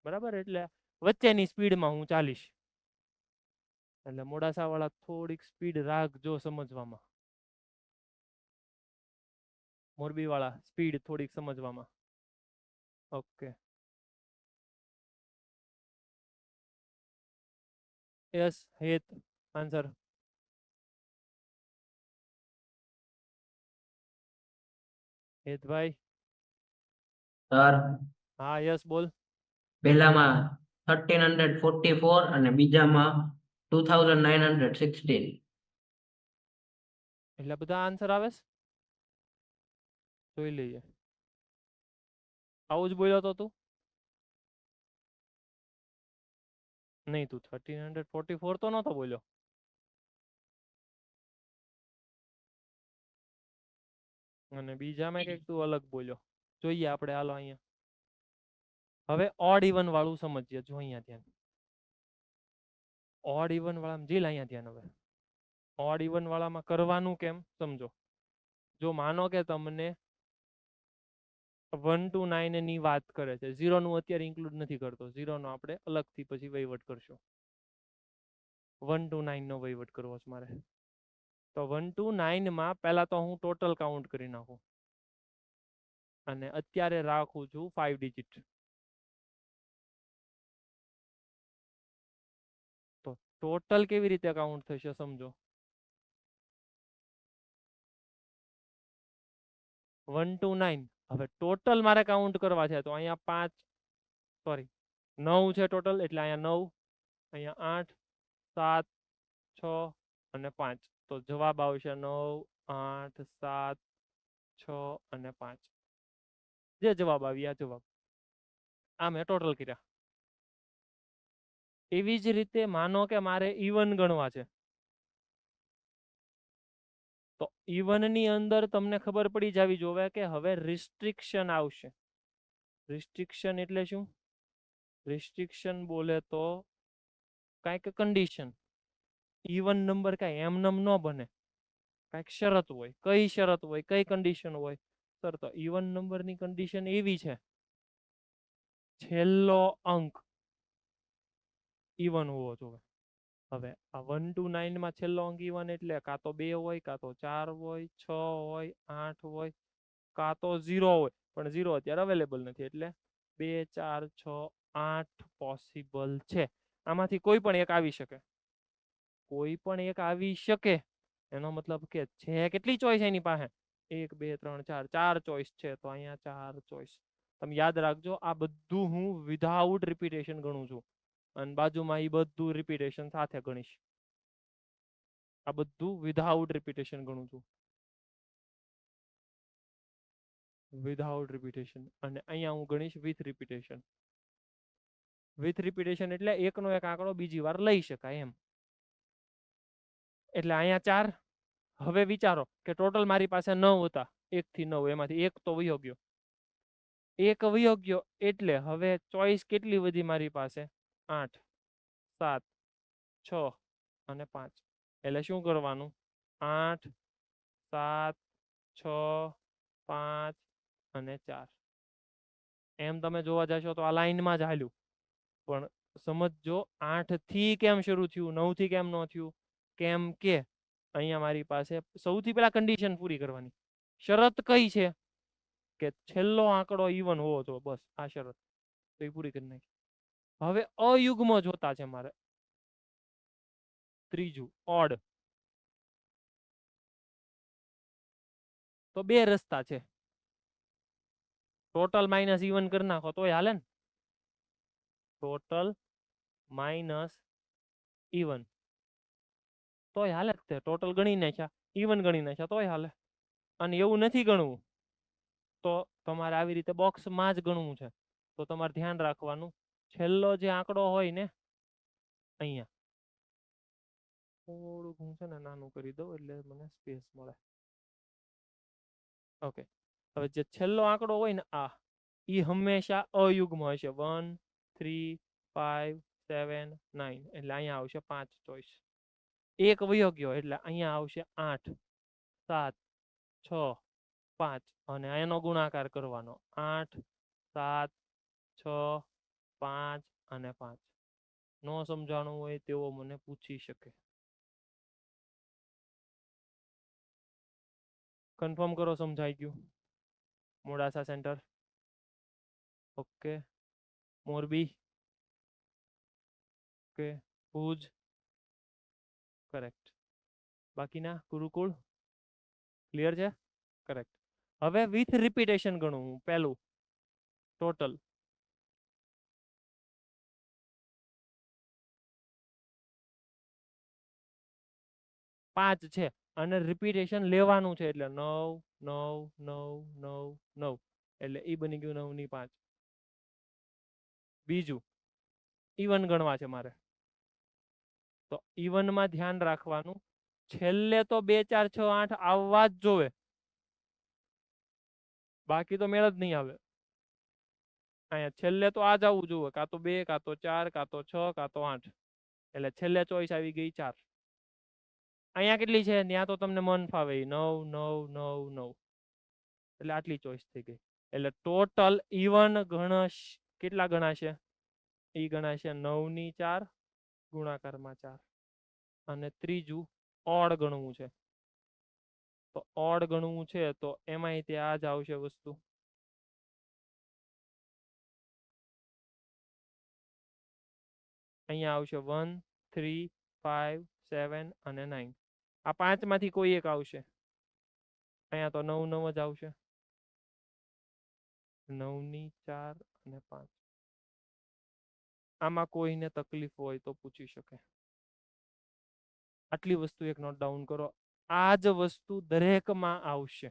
બરાબર. એટલે વચ્ચેની સ્પીડમાં હું ચાલીશ. એટલે મોડાસા વાળા થોડીક સ્પીડ રાખજો સમજવામાં. મોરબી વાળા સ્પીડ થોડીક સમજવામાં. ઓકે, યસ હેત આન્સર. હેતભાઈ. સર હા યસ બોલ. પહેલામાં 1344 અને બીજામાં 2916. એટલે બધા આન્સર આવે છે? જોઈ લઈએ. આવું જ બોલ્યો તો તું? નહીં, તું 1344 તો નહોતો બોલ્યો. અને બીજામાં કંઈક તું અલગ બોલ્યો. જોઈએ આપણે, હાલો અહીંયા. હવે ઓડ ઇવન વાળું સમજીએ. જો અહીંયા ધ્યાન. ઓડ ઇવન વાળામાં જીલ અહીંયા ધ્યાન. હવે ઓડ ઇવન વાળામાં કરવાનું કેમ સમજો. જો માનો કે તમને 1 to 9 ની વાત કરે છે, 0 નું અત્યારે ઇન્ક્લુડ નથી કરતો. 0 નો આપણે અલગથી પછી વહીવટ કરશું. 1 to 9 નો વહીવટ કરવો છે મારે. તો 1 to 9 માં પહેલા તો હું ટોટલ કાઉન્ટ કરી નાખું અને અત્યારે રાખું છું 5 ડિજિટ. તો ટોટલ કેવી રીતે કાઉન્ટ થશે સમજો. 1 to 9. હવે ટોટલ મારે કાઉન્ટ કરવા છે તો અહીંયા 5 સોરી 9 છે ટોટલ, એટલે અહીંયા 9, અહીંયા 8, 7, 6 અને 5. તો જવાબ આવશે 9, 8, 7, 6 અને 5. જે જવાબ આવ્યા જવાબ. આ મેં ટોટલ કર્યા. એવી જ રીતે માનો કે મારે ઇવન ગણવા છે, તો ઇવન ની અંદર તમને ખબર પડી જવી જોવે કે હવે રિસ્ટ્રિક્શન આવશે. રિસ્ટ્રિક્શન એટલે શું? રિસ્ટ્રિક્શન બોલે તો કાંઈક કન્ડિશન. ઇવન નંબર કાંઈ એમનેમ ન બને, કાંઈક શરત હોય. કઈ શરત હોય, કઈ કન્ડિશન હોય? સર તો ઇવન નંબરની કન્ડિશન એવી છે, છેલ્લો અંક ઇવન હોવો જોઈએ. હવે આ 1 to 9 માં છેલ્લો અંક ઇવન એટલે કાં તો 2 હોય, કાં તો 4 હોય, 6 હોય, 8 હોય, કાં તો 0 હોય. પણ 0 અત્યારે અવેલેબલ નથી, એટલે 2, 4, 6, 8 પોસિબલ છે. આમાંથી કોઈ પણ એક આવી શકે. કોઈ પણ એક આવી શકે. એનો મતલબ કે છે કેટલી ચોઈસ એની પાસે? 1 2 3 4, 4 ચોઈસ છે. તો અહીંયા 4 ચોઈસ. તમે યાદ રાખજો, આ બધું હું વિધાઉટ રિપીટેશન ગણું છું, અને બાજુમાં એ બધું રિપીટેશન સાથે ગણીશ. આ બધું વિધાઉટ રિપીટેશન ગણું છું, વિધાઉટ રિપીટેશન. અને અહીંયા હું ગણીશ વિથ રિપીટેશન. વિથ રિપીટેશન એટલે એકનો એક આંકડો બીજી વાર લઈ શકાય એમ. એટલે અહીંયા 4. હવે વિચારો કે ટોટલ મારી પાસે 9 હતા, 1 થી 9, એમાંથી એક તો વયો ગયો. એક વયો ગયો એટલે હવે ચોઈસ કેટલી વધી મારી પાસે? 8, 7, 6 અને 5. એટલે શું કરવાનું? 8, 7, 6, 5 અને 4. એમ તમે જોવા જશો તો આ લાઈનમાં જ હાલ્યું, પણ સમજો 8 થી કેમ શરૂ થયું, 9 થી કેમ ન થયું? કેમ કે અહીંયા મારી પાસે સૌથી પહેલા કન્ડિશન પૂરી કરવાની. શરત કઈ છે? કે છેલ્લો આંકડો ઇવન હોવો જોઈએ, બસ આ શરત. તો એ પૂરી કરી નાખી. હવે અયુગ્મ જોતા છે મારે. ત્રીજું ઓડ. તો બે રસ્તા છે, ટોટલ માઇનસ ઇવન કરી નાખો તોય હાલે ને. ટોટલ માઇનસ ઇવન તોય હાલે જ તે. ટોટલ ગણી નાખ્યા, ઇવન ગણી નાખ્યા તોય હાલે. અને એવું નથી ગણવું તો તમારે આવી રીતે બોક્સમાં જ ગણવું છે. તો તમારે ધ્યાન રાખવાનું, છેલ્લો જે આંકડો હોય ને અહીંયા, થોડુંક હું છે ને નાનું કરી દઉં એટલે મને સ્પેસ મળે. ઓકે, હવે જે છેલ્લો આંકડો હોય ને આ, એ હંમેશા અયુગ્મ હશે. 1 3 5 7 9. એટલે અહીંયા આવશે 5 ચોઈસ. એક વયો ગયો એટલે અહીંયા આવશે 8 7 6 5 અને એનો ગુણાકાર કરવાનો. 8 7 6 5 અને 5. નો સમજાણું હોય તેવો મને પૂછી શકે. કન્ફર્મ કરો સમજાઈ ગયું. Modasa centre, okay. Morbi, okay. Bhuj, correct. બાકીના ગુરુકુળ ક્લિયર છે? કરેક્ટ. હવે વિથ રિપીટેશન ગણું હું. પહેલું ટોટલ, પાંચ છે અને રિપીટેશન લેવાનું છે એટલે 9 9 9 9 9. એટલે એ બની ગયું 9 ની 5. બીજું ઇવન ગણવા છે મારે, તો ઇવનમાં ધ્યાન રાખવાનું, છેલ્લે તો 2 4 6 8 આવવા જ જોવે, બાકી તો મેળ જ નહીં આવે. અહીંયા છેલ્લે તો આ જ આવવું જોઈએ, કાં તો 2 કાં તો 4 કાં તો 6 કાં તો 8. એટલે છેલ્લે ચોઈસ આવી ગઈ 4. અહીંયા કેટલી છે? ત્યાં તો તમને મન ફાવે 9 9 9 9. એટલે આટલી ચોઈસ થઈ ગઈ. એટલે ટોટલ ઇવન ગણશ કેટલા ગણાશે? એ ગણાશે 9 ની 4 ગુણાકારમાં 4. અને ત્રીજું ઓડ ગણવું છે. તો ઓડ ગણવું છે તો એમાંય તે આ જ આવશે વસ્તુ. અહીંયા આવશે 1 3 5 7 અને 9. આ 5 માંથી કોઈ એક આવશે. અહીંયા તો 9 9 જ આવશે. 9 ની 4 અને 5. આમાં કોઈને તકલીફ હોય તો પૂછી શકે. આટલી વસ્તુ એક નોટ ડાઉન કરો. આ જ વસ્તુ દરેકમાં આવશે.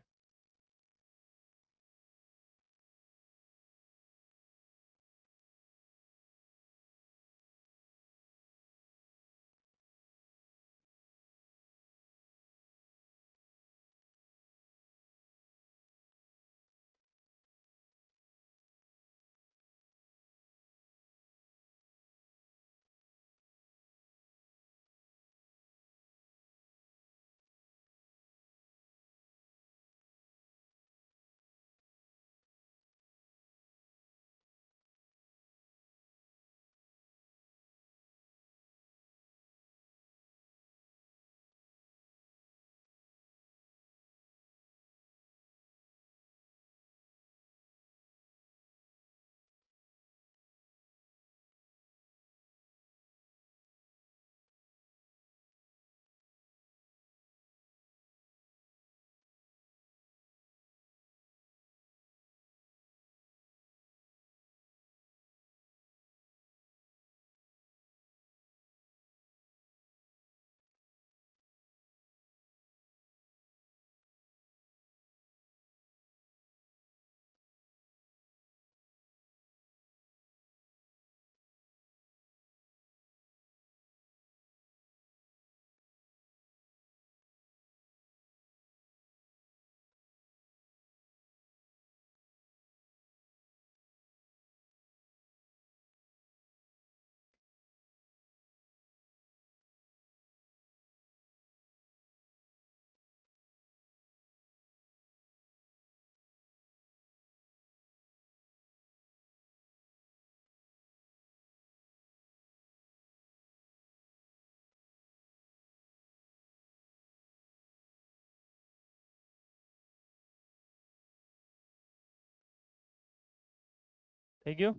થઈ ગયું?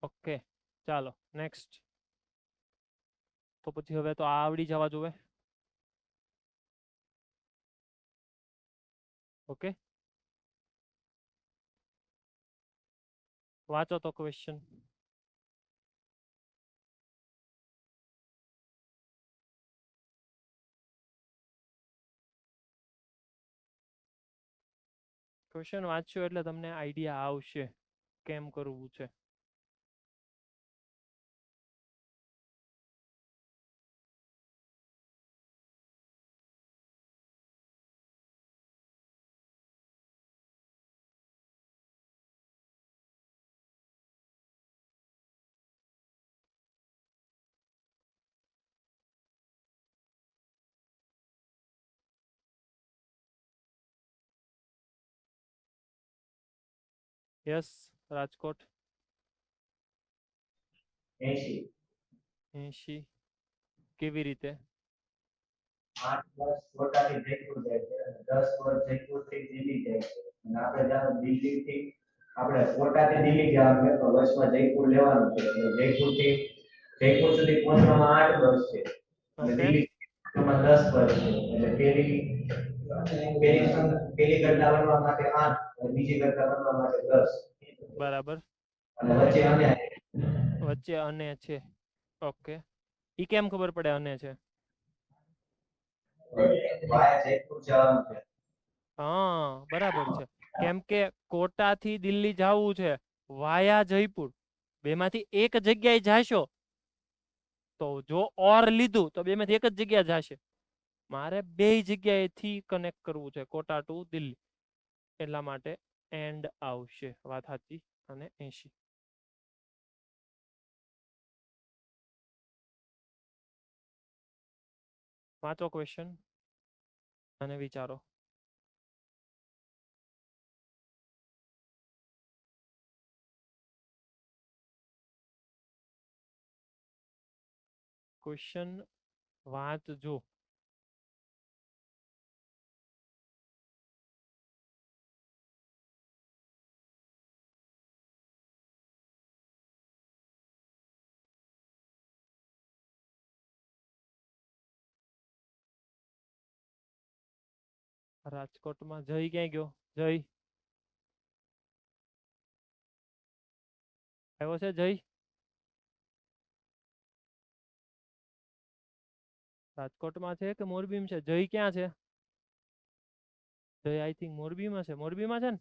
ઓકે, ચાલો નેક્સ્ટ. તો પછી હવે તો આ આવડી જવા જોવે. ઓકે, વાંચો તો ક્વેશ્ચન. ક્વેશ્ચન વાંચ્યો એટલે તમને આઈડિયા આવશે કેમ કરવું છે. યસ, રાજકોટ 80 80. કેવી રીતે? 8 બસ કોટાથી જયપુર જાય છે અને 10 બસ જયપુરથી દિલ્હી જાય છે અને આપણે જવાનું દિલ્હીથી આપણે કોટાથી દિલ્હી જવાનું છે તો બસમાં જયપુર લેવાનું છે એટલે જયપુર સુધી પહોંચવામાં 8 બસ છે અને ઓકે, દિલ્હી માં 10 બસ છે એટલે પેલી કરતા બનવા માટે 8 અને બીજી કરતા બનવા માટે 10 બરાબર. અને વચ્ચે અમે વચ્ચે અને છે. ઓકે, ઈ કેમ ખબર પડે અને છે? વાયા જયપુર જવાનું છે. હા, બરાબર છે. કેમ કે કોટાથી દિલ્હી જવું છે વાયા જયપુર. બેમાંથી એક જગ્યાએ જાશો તો જો ઓર લીધું તો બેમાંથી એક જ જગ્યા જાશે. મારે બે જગ્યાએથી કનેક્ટ કરવું છે, કોટા ટુ દિલ્હી. એટલા માટે એન્ડ આવશે. વાત સાચી. અને 80. વાંચો ક્વેશ્ચન અને વિચારો. ક્વેશ્ચન વાંચજો. રાજકોટમાં જય ક્યાં ગયો? જય આવ્યો છે? જય રાજકોટમાં છે કે મોરબીમાં છે? જય ક્યાં છે? જય આઈ થિંક મોરબીમાં છે. મોરબીમાં છે ને?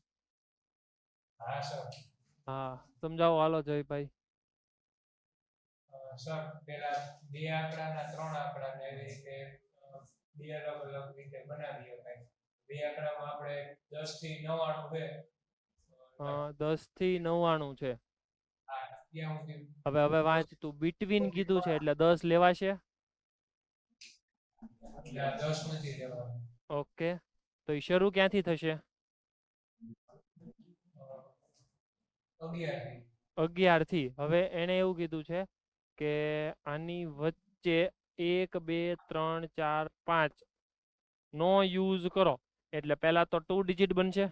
હા સર. હા, સમજાવો હાલો જયભાઈ. સર પેલા બે આંકડાના ત્રણ આંકડાને એવી રીતે બે અલગ અલગ રીતે બનાવી શકાય. બે આંકડામાં આપણે 10 થી 99 છે. 10 થી 99 છે. હા, ત્યાં સુધી હવે વાંચ તું. બિટવીન કીધું છે એટલે 10 લેવાશે. એટલે આ 10 નથી લેવાનું. ઓકે, તો એ શરૂ ક્યાંથી થશે? 11 થી. 11 થી. હવે એને એવું કીધું છે કે આની વચ્ચે 1 2 3 4 5 નો યુઝ કરો એટલે પહેલા તો 2 ડિજિટ બનશે,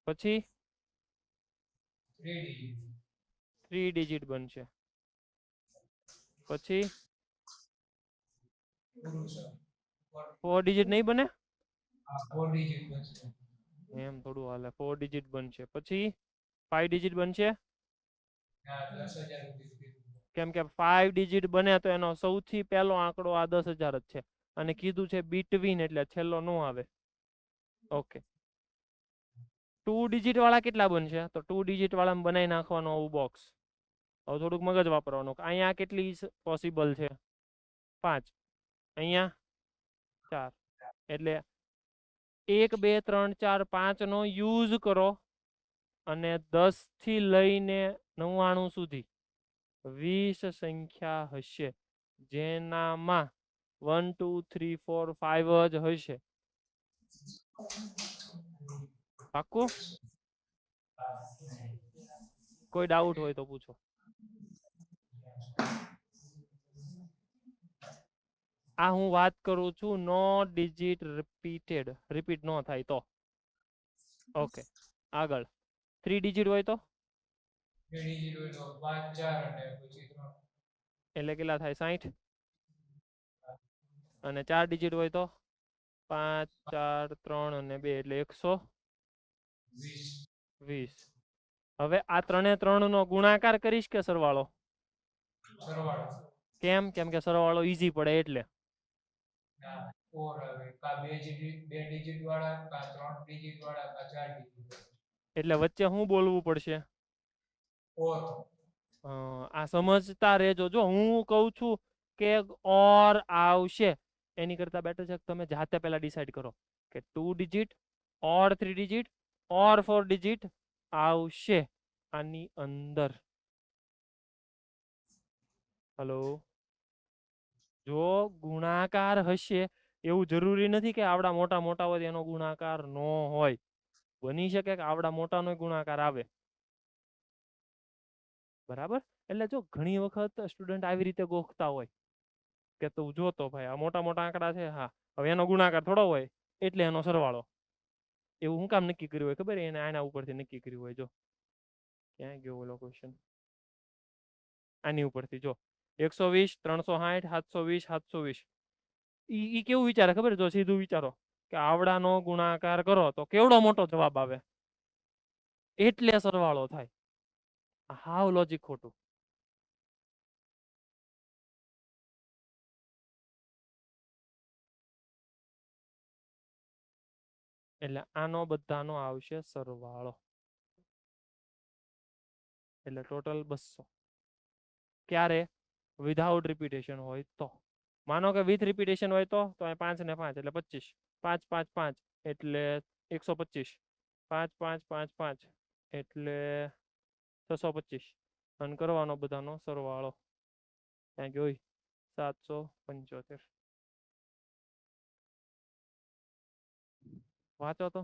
પછી 3 digit. 3 ડિજિટ બનશે, પછી પૂરું સર. 4 ડિજિટ નહીં બને. આ 4 digit બનશે. એમ થોડું હાલે. 4 ડિજિટ બનશે, પછી 5 ડિજિટ બનશે. હા, 10,000 સુધી કીધું. કેમ કે 5 ડિજિટ બને તો એનો સૌથી પહેલો આંકડો આ 10,000 જ છે અને કીધું છે બિટવીન એટલે છેલ્લો નો આવે. ઓકે, 2 ડિજિટ વાળા કેટલા બનશે? તો 2 ડિજિટ વાળામાં બનાવી નાખવાનું આવું બોક્સ. હવે થોડુંક મગજ વાપરવાનું. અહીંયા કેટલી પોસિબલ છે? 5. અહીંયા 4. એટલે 1 2 3 4 5 નો યુઝ કરો અને 10 થી લઈને 99 સુધી 20 સંખ્યા હશે જેનામાં 1 2 3 4 5 જ હશે. પાક્કું? કોઈ ડાઉટ હોય તો પૂછો. આ હું વાત કરું છું નો ડિજિટ રિપીટ ન થાય તો. ઓકે, આગળ 3 ડિજિટ હોય તો 3 ડિજિટ હોય તો 5 4 અને પછી 3 એટલે કેટલા થાય 60, અને 4 ડિજિટ હોય તો 5 4 3 અને 2 એટલે 20 120. હવે આ 3 એ 3 નો ગુણાકાર કરીશ કે સરવાળો? સરવાળો કેમ? કેમ કે સરવાળો ઈઝી પડે એટલે. ના 4 આવે કા 2 ડિજિટ વાળા કા 3 ડિજિટ વાળા કા 4 ડિજિટ એટલે વચ્ચે શું બોલવું પડશે? 4 આ સમજતા રહેજો. જો હું કહું છું કે ઓર આવશે, એની કરતા બેટર છે કે તમે જાતે પહેલા ડિસાઈડ કરો કે 2 ડિજિટ ઓર 3 ડિજિટ ઓર 4 ડિજિટ આવશે આની અંદર. હલો, જો ગુણાકાર હશે, એવું જરૂરી નથી કે આવડા મોટા મોટા હોય એનો ગુણાકાર ન હોય. બની શકે કે આવડા મોટાનો ગુણાકાર આવે. બરાબર? એટલે જો ઘણી વખત સ્ટુડન્ટ આવી રીતે ગોખતા હોય કે તું જોતો ભાઈ આ મોટા મોટા આંકડા છે, હા હવે એનો ગુણાકાર થોડો હોય એટલે એનો સરવાળો. એવું શું કામ નક્કી કર્યું હોય ખબર? એને આના ઉપરથી નક્કી કર્યું હોય. જો ક્યાં ગયો ઓલો ક્વેશ્ચન? આની ઉપરથી જો 120 360 720 720. ઈ કેવું વિચારે ખબર? જો સીધું વિચારો કે આવડાનો ગુણાકાર કરો તો કેવડો મોટો જવાબ આવે, એટલે સરવાળો થાય. હાવ લોજિક ખોટું. એટલે આનો બધાનો આવશે સરવાળો, એટલે ટોટલ 200. ક્યારે? વિધાઉટ રિપીટેશન હોય તો. માનો કે વિથ રિપીટેશન હોય તો 5 ને 5 એટલે 25, 5 5 5 એટલે 125, 5 5 5 5 એટલે 625, અને કરવાનો બધાનો સરવાળો. ત્યાં જોઈ 775. વાંચો તો.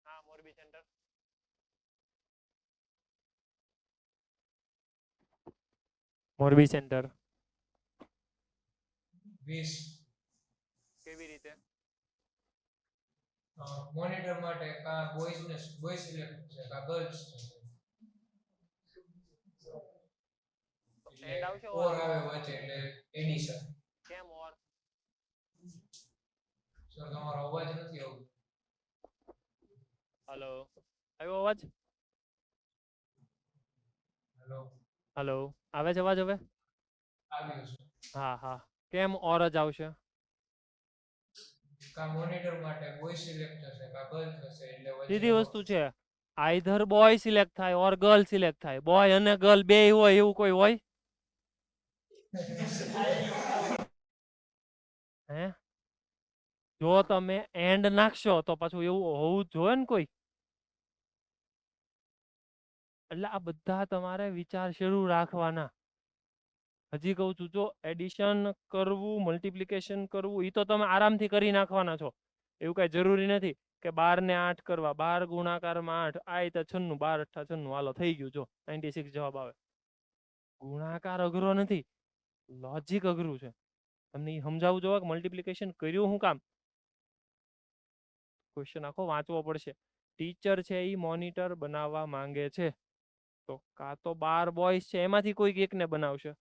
હા, મોરબી સેન્ટર. મોરબી સેન્ટર 20 કેવી રીતે? મોનિટર માટે કા બોયઝ સિલેક્ટ છે કા ગર્લ્સ એન્ડ આવશે એટલે ઓર આવે વચ્ચે એટલે એડિશન. કેમ ઓર? સર તમારો અવાજ નથી આવતો. હલો, આવ્યો અવાજ? હેલો હલો, આવે છે અવાજ હવે? આવ્યો છે. હા હા, કેમ ઓર જ આવશે? કા મોનિટર માટે બોય સિલેક્ટ થશે કા ગર્લ થશે એટલે સીધી વસ્તુ છે, આઈધર બોય સિલેક્ટ થાય ઓર ગર્લ સિલેક્ટ થાય. બોય અને ગર્લ બે હોય એવું કોઈ હોય? હે? જો તમે એન્ડ નાખશો તો પાછું એવું હોવું જોઈએ ને કોઈ. એટલે આ બધા તમારે વિચાર શરૂ રાખવાના. હજી કહું છું, જો એડિશન કરવું, મલ્ટિપ્લિકેશન કરવું, એ તો તમે આરામથી કરી નાખવાના છો. એવું કઈ જરૂરી નથી કે 12 ને 8 કરવા, 12 ગુણાકારમાં 8, આ તો 96, 12 8 96, હાલો થઈ ગયું. જો 96 જવાબ આવે. ગુણાકાર અઘરો નથી, લોજિક અઘરું છે. તમને એ સમજાવવું જોઈએ કે મલ્ટિપ્લિકેશન કર્યું શું કામ. ક્વેશ્ચન આખો વાંચવો પડશે. ટીચર છે એ મોનિટર બનાવવા માંગે છે, તો કાં તો 12 બોયઝ છે એમાંથી કોઈક એકને બનાવશે,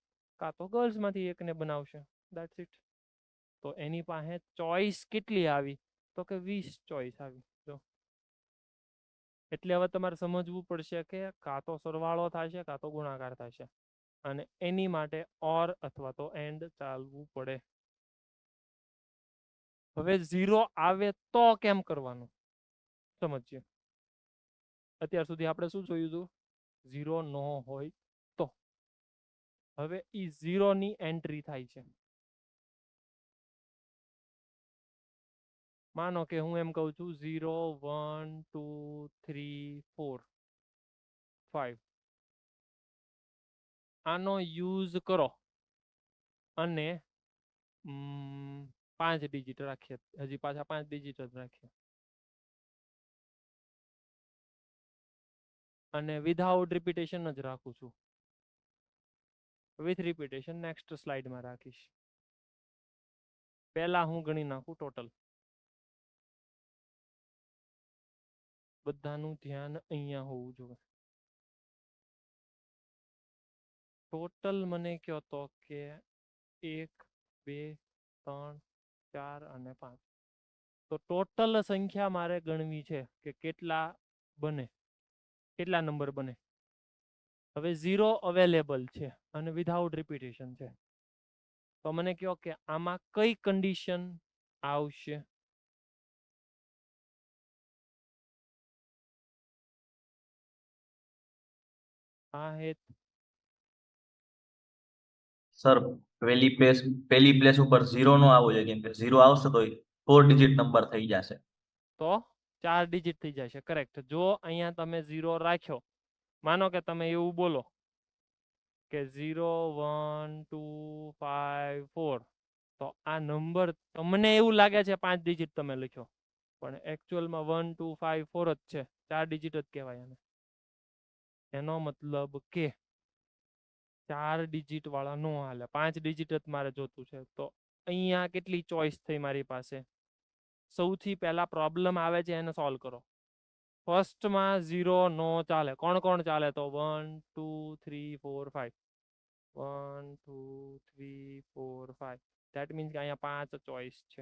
કાં તો ગર્લ્સ માંથી એકને બનાવશે. That's it. તો એની પાસે ચોઈસ કેટલી આવી? તો કે 20 ચોઈસ આવી. જો એટલે હવે તમારે સમજવું પડશે કે કાં તો સરવાળો થશે કાં તો ગુણાકાર થશે, અને એની માટે ઓર અથવા તો એન્ડ ચાલવું પડે. હવે 0 આવે તો કેમ કરવાનું સમજીએ. અત્યાર સુધી આપણે શું જોયું હતું? 0 ન હોય તો. હવે ઈ 0 ની એન્ટ્રી થાય છે. માનો કે હું એમ કહું છું 0 1 2 3 4 5 આનો યુઝ કરો અને 5 ડિજિટ રાખીએ, હજી પાછા 5 ડિજિટ જ રાખીએ, અને વિધાઉટ રિપીટેશન જ રાખું છું. વિથ રિપીટેશન નેક્સ્ટ સ્લાઇડમાં રાખીશ. પહેલા હું ગણી નાખું ટોટલ. બધાનું ધ્યાન અહીંયા હોવું જોઈએ. ટોટલ મને કહો તો કે 1 2 3 4 અને 5. તો ટોટલ સંખ્યા મારે ગણવી છે કે કેટલા બને, કેટલા નંબર બને. હવે 0 અવેલેબલ છે અને વિધાઉટ રિપીટેશન છે, તો મને કહો કે આમાં કઈ કન્ડિશન આવશે. આ હેત સર પહેલી પ્લેસ ઉપર 0 નો આવવો જોઈએ, કેમ કે 0 આવશે તો 4 ડિજિટ નંબર થઈ જશે. તો 4 ડિજિટ થઈ જશે. કરેક્ટ. જો અહીંયા તમે 0 રાખ્યો, માનો કે તમે એવું બોલો કે 0 1 2 5 4, તો આ નંબર તમને એવું લાગે છે 5 ડિજિટ તમે લખ્યો, પણ એકચ્યુઅલમાં 1 2 5 4 જ છે, 4 ડિજિટ જ કહેવાય એને. એનો મતલબ કે 4 ડિજિટ વાળા નો હાલે, 5 ડિજિટ જ મારે જોતું છે. તો અહીંયા કેટલી ચોઈસ થઈ મારી પાસે. સૌથી પહેલા પ્રોબ્લેમ આવે છે એને સોલ્વ કરો. ફર્સ્ટમાં 0 નો ચાલે. કોણ કોણ ચાલે? તો 1 2 3 4 5. 1 2 3 4 5. ધેટ મીન્સ કે અહીંયા 5 ચોઈસ છે.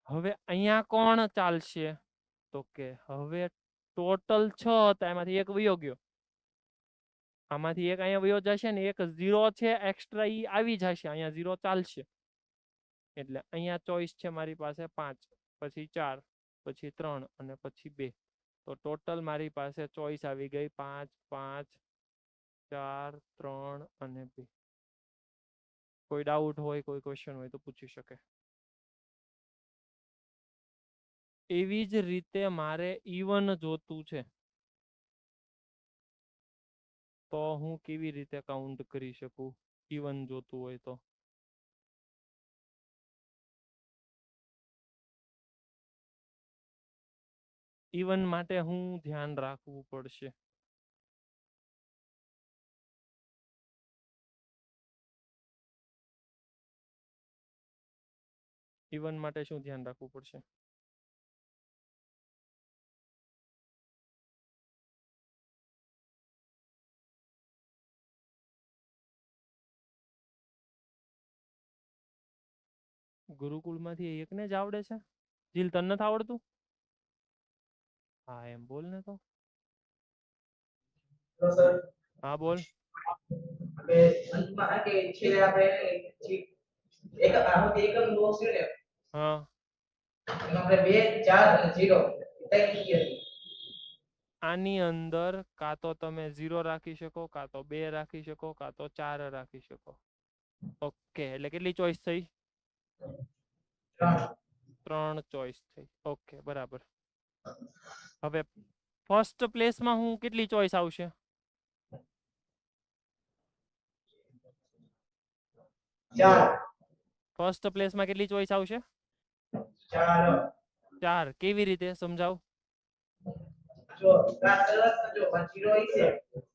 હવે અહીંયા કોણ ચાલશે? તો કે હવે ટોટલ 6 હતા, એમાંથી એક વયો ગયો. આમાંથી એક અહીંયા વયો જશે ને, એક 0 છે એક્સ્ટ્રા, ઈ આવી જશે. અહીંયા 0 ચાલશે. એટલે અહીંયા ચોઈસ છે મારી પાસે 5, પછી 4, પછી 3 અને પછી 2. તો ટોટલ મારી પાસે ચોઈસ આવી ગઈ 5 5 4 3 અને 2. કોઈ ડાઉટ હોય, કોઈ ક્વેશ્ચન હોય તો પૂછી શકે. એવી જ રીતે મારે ઇવન જોતું છે, તો હું કેવી રીતે કાઉન્ટ કરી શકું? ઇવન જોતું હોય તો ઇવન માટે હું ધ્યાન રાખવું પડશે. ઇવન માટે શું ધ્યાન રાખવું પડશે? ગુરુકુળમાંથી એકને જ આવડે છે? જીલ, તને નથી આવડતું? હા એમ બોલ ને તો. હા બોલ. હા આની અંદર કાં તો તમે 0 રાખી શકો, કાં તો 2 રાખી શકો, કાં તો 4 રાખી શકો. ઓકે, એટલે કેટલી ચોઈસ થઈ? 3 ચોઈસ થઈ. ઓકે, બરાબર. હવે ફર્સ્ટ પ્લેસમાં હું કેટલી ચોઈસ આવશે? 4. ફર્સ્ટ પ્લેસમાં કેટલી ચોઈસ આવશે? 4. કેવી રીતે સમજાવ?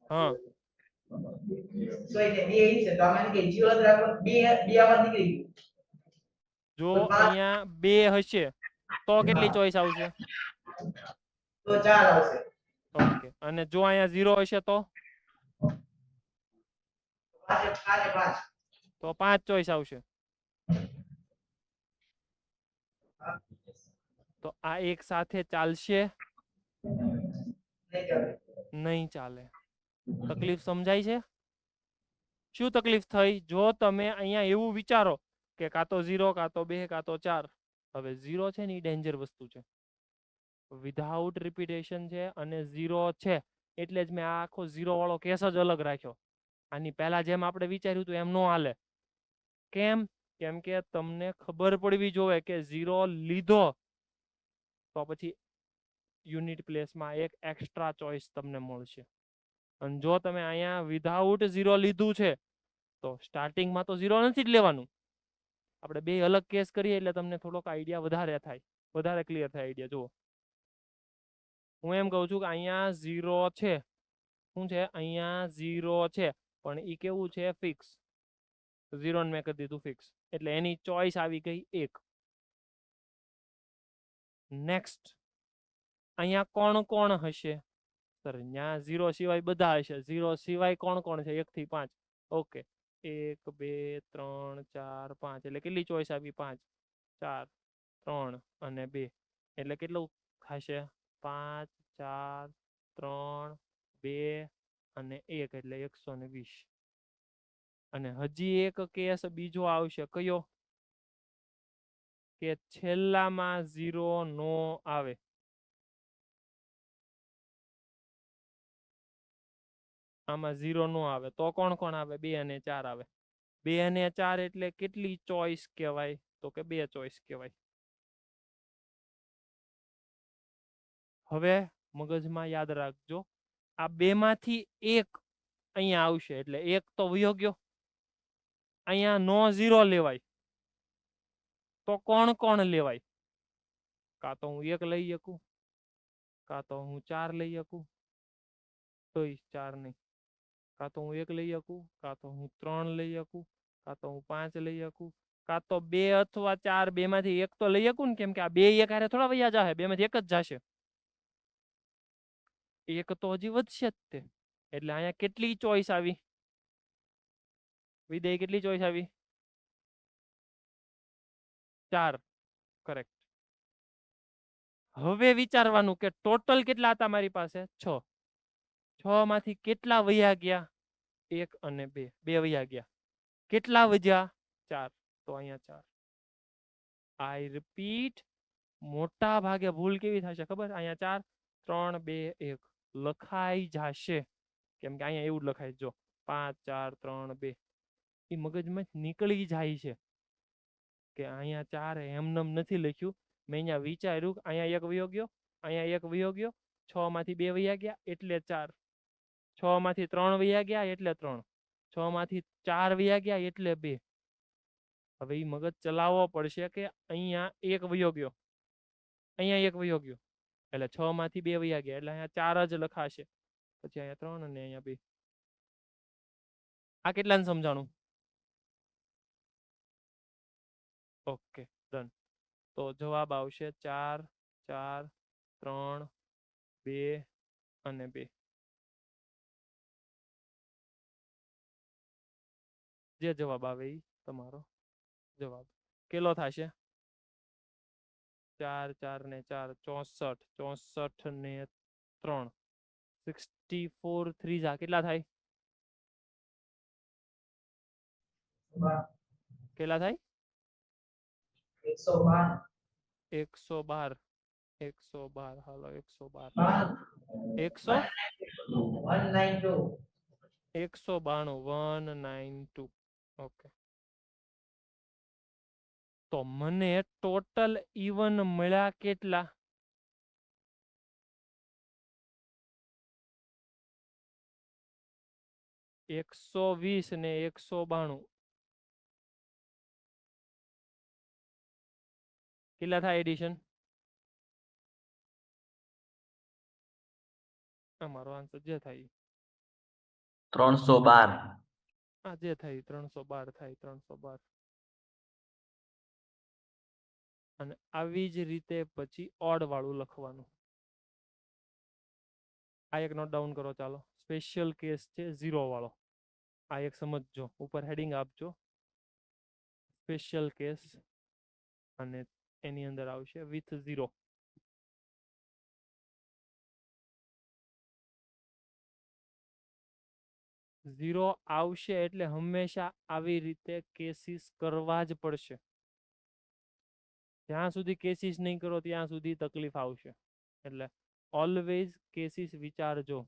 હા જો અહીંયા 2 હશે તો કેટલી ચોઈસ આવશે? ઓકે, અને જો અહીંયા 0 હશે તો 5 ચોઈસ આવશે. તો આ એક સાથે ચાલશે? નહીં ચાલે. તકલીફ સમજાય છે? શું તકલીફ થઈ? જો તમે અહીંયા એવું વિચારો કે કાં તો 0, કાં તો 2, કાં તો 4. હવે 0 છે ને એ ડેન્જર વસ્તુ છે, વિધાઉટ રિપીટેશન છે અને 0 છે, એટલે જ મેં આ આખો 0 વાળો કેસ જ અલગ રાખ્યો. આની પહેલા જેમ આપણે વિચાર્યું હતું એમ નો હાલે. કેમ? કેમ કે તમને ખબર પડવી જોવે કે 0 લીધો તો પછી યુનિટ પ્લેસમાં એક એક્સ્ટ્રા ચોઇસ તમને મળશે. અને જો તમે અહીંયા વિધાઉટ 0 લીધું છે તો સ્ટાર્ટિંગમાં તો 0 નથી જ લેવાનું. આપણે બે અલગ કેસ કરીએ એટલે તમને થોડોક આઈડિયા વધારે થાય, વધારે ક્લિયર થાય આઈડિયા. જુઓ, હું એમ કહું છું કે અહીંયા 0 છે. શું છે? અહીંયા 0 છે, પણ એ કેવું છે? ફિક્સ. 0 ને મેં કરી દીધું ફિક્સ, એટલે એની ચોઈસ આવી ગઈ 1. નેક્સ્ટ, અહીંયા કોણ કોણ હશે? સર અહીંયા 0 સિવાય બધા હશે. 0 સિવાય કોણ કોણ છે? 1 થી 5. ઓકે, 1 2 3 4 5, એટલે કેટલી ચોઈસ આવી? 5. 4 3 અને 2, એટલે કેટલું થશે? 5 4 3 2 અને 1, એટલે 120. અને હજી એક કેસ બીજો આવશે. કયો? કે છેલ્લામાં 0 નો આવે. આમાં 0 નો આવે તો કોણ કોણ આવે? 2 અને 4 આવે. 2 અને 4 એટલે કેટલી ચોઈસ કહેવાય? તો કે 2 ચોઈસ કહેવાય. હવે મગજમાં યાદ રાખજો, આ બે માંથી એક અહીંયા આવશે, એટલે એક તો વયો ગયો. અહીંયા નો 0 લેવાય તો કોણ કોણ લેવાય? કાં તો હું 1 લઈ શકું, કાં તો હું 4 લઈ શકું, તોય 4 નહીં. કાં તો હું 1 લઈ શકું, કાં તો હું 3 લઈ શકું, કાં તો હું 5 લઈ શકું, કાં તો 2 અથવા 4, બેમાંથી એક તો લઈ શકું ને, કેમ કે આ બે એક હારે થોડા વયા જશે, બેમાંથી એક જ જશે. એક તો હજી વધશે જ તે. એટલે અહીંયા કેટલી ચોઈસ આવી? વિદેય કેટલી ચોઈસ આવી? 4. કરેક્ટ. હવે વિચારવાનું કે ટોટલ કેટલા હતા મારી પાસે? 6. 6 માંથી કેટલા વયા ગયા? 1 અને 2. 2 વયા ગયા. કેટલા વધ્યા? 4. તો અહીંયા 4. આઈ રિપીટ, મોટા ભાગે ભૂલ કેવી થશે ખબર? અહીંયા 4 3 2 1 લખાઈ જશે, કેમ કે અહીંયા એવું જ લખાય. જો 5 4 3 2, એ મગજમાં નીકળી જાય છે કે અહીંયા 4 એમનેમ નથી લખ્યું. મેં અહીંયા વિચાર્યું, અહીંયા 1 વયો ગયો, અહીંયા 1 વયો ગયો, 6 માંથી 2 વયા ગયા એટલે 4, 6 માંથી 3 વયા ગયા એટલે 3, 6 માંથી 4 વયા ગયા એટલે 2. હવે એ મગજ ચલાવવો પડશે કે અહીંયા 1 વયો ગયો, અહીંયા 1 વયો ગયો, એટલે 6 માંથી 2 વયા ગયા, એટલે અહીંયા 4 જ લખાશે. પછી અહીંયા 3 અને અહીંયા 2. આ કેટલાને સમજાણું? Okay, done. તો જવાબ આવશે 4 4 3 2 અને 2. જે જવાબ આવે એ તમારો જવાબ. કેટલો થશે? 4 4 ને 4 64, 64 ને 3 64, 3 જા કેટલા થાય? કેટલા થાય? 112. 112. 112. હાલો 112. 192. 192. ઓકે. તો મને ટોટલ ઇવન મળ્યા કેટલા? $120 ને 192. કેટલા થાય એડિશન? અમારો આન્સર જે થાય 312. આ જે થાય 312 થાય. 312. અને આવી જ રીતે પછી ઓડ વાળું લખવાનું. આ એક નોટ ડાઉન કરો. ચાલો, સ્પેશિયલ કેસ છે 0 વાળો. આ એક સમજજો, ઉપર હેડિંગ આપજો સ્પેશિયલ કેસ, અને એની અંદર આવશે વિથ 0. ઝીરો આવશે એટલે હંમેશા આવી રીતે કેસીસ કરવા જ પડશે. જ્યાં સુધી કેસીસ નહીં કરો ત્યાં સુધી તકલીફ આવશે. એટલે ઓલવેઝ કેસીસ વિચારજો.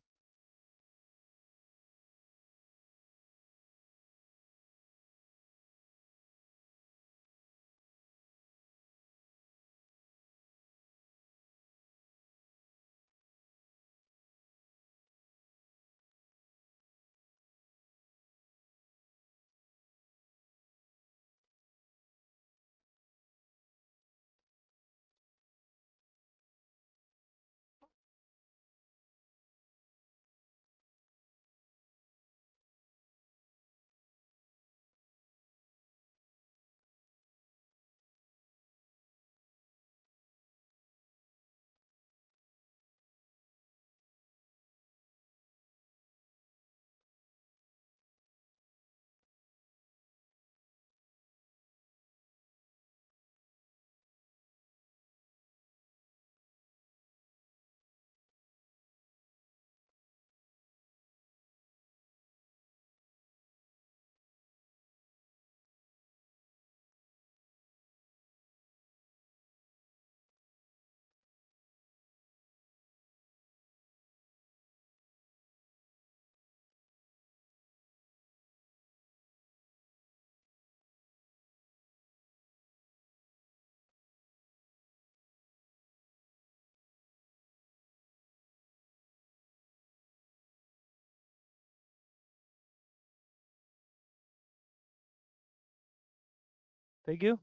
થઈ ગયું?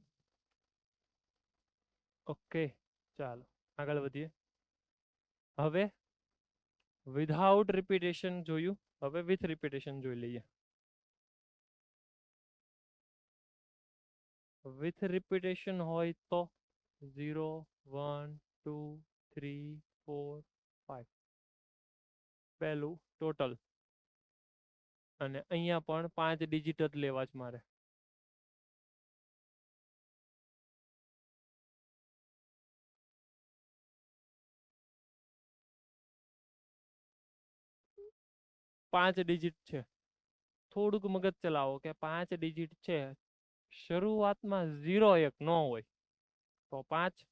ઓકે, ચાલો આગળ વધીએ. હવે વિધાઉટ રિપીટેશન જોયું, હવે વિથ રિપીટેશન જોઈ લઈએ. વિથ રિપીટેશન હોય તો 0 1 2 3 4 5 પહેલું ટોટલ, અને અહીંયા પણ 5 ડિજિટ જ લેવા જ મારે. પાંચ ડિજિટ છે. થોડુંક મગજ ચલાવો કે 5 ડિજિટ છે, શરૂઆતમાં 0 1 ન હોય તો 5.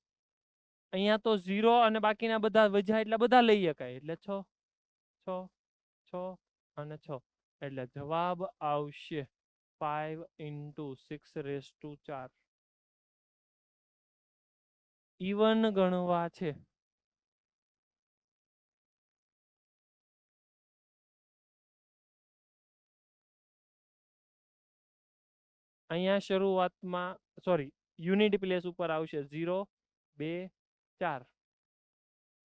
અહીંયા તો 0 અને બાકીના બધા વજા એટલે બધા લઈ શકાય, એટલે 6 6 6 અને 6, એટલે જવાબ આવશે 5 × 6⁴. ઇવન ગણવા છે. અહીંયા શરૂઆતમાં સોરી યુનિટ પ્લેસ ઉપર આવશે 0 2 4,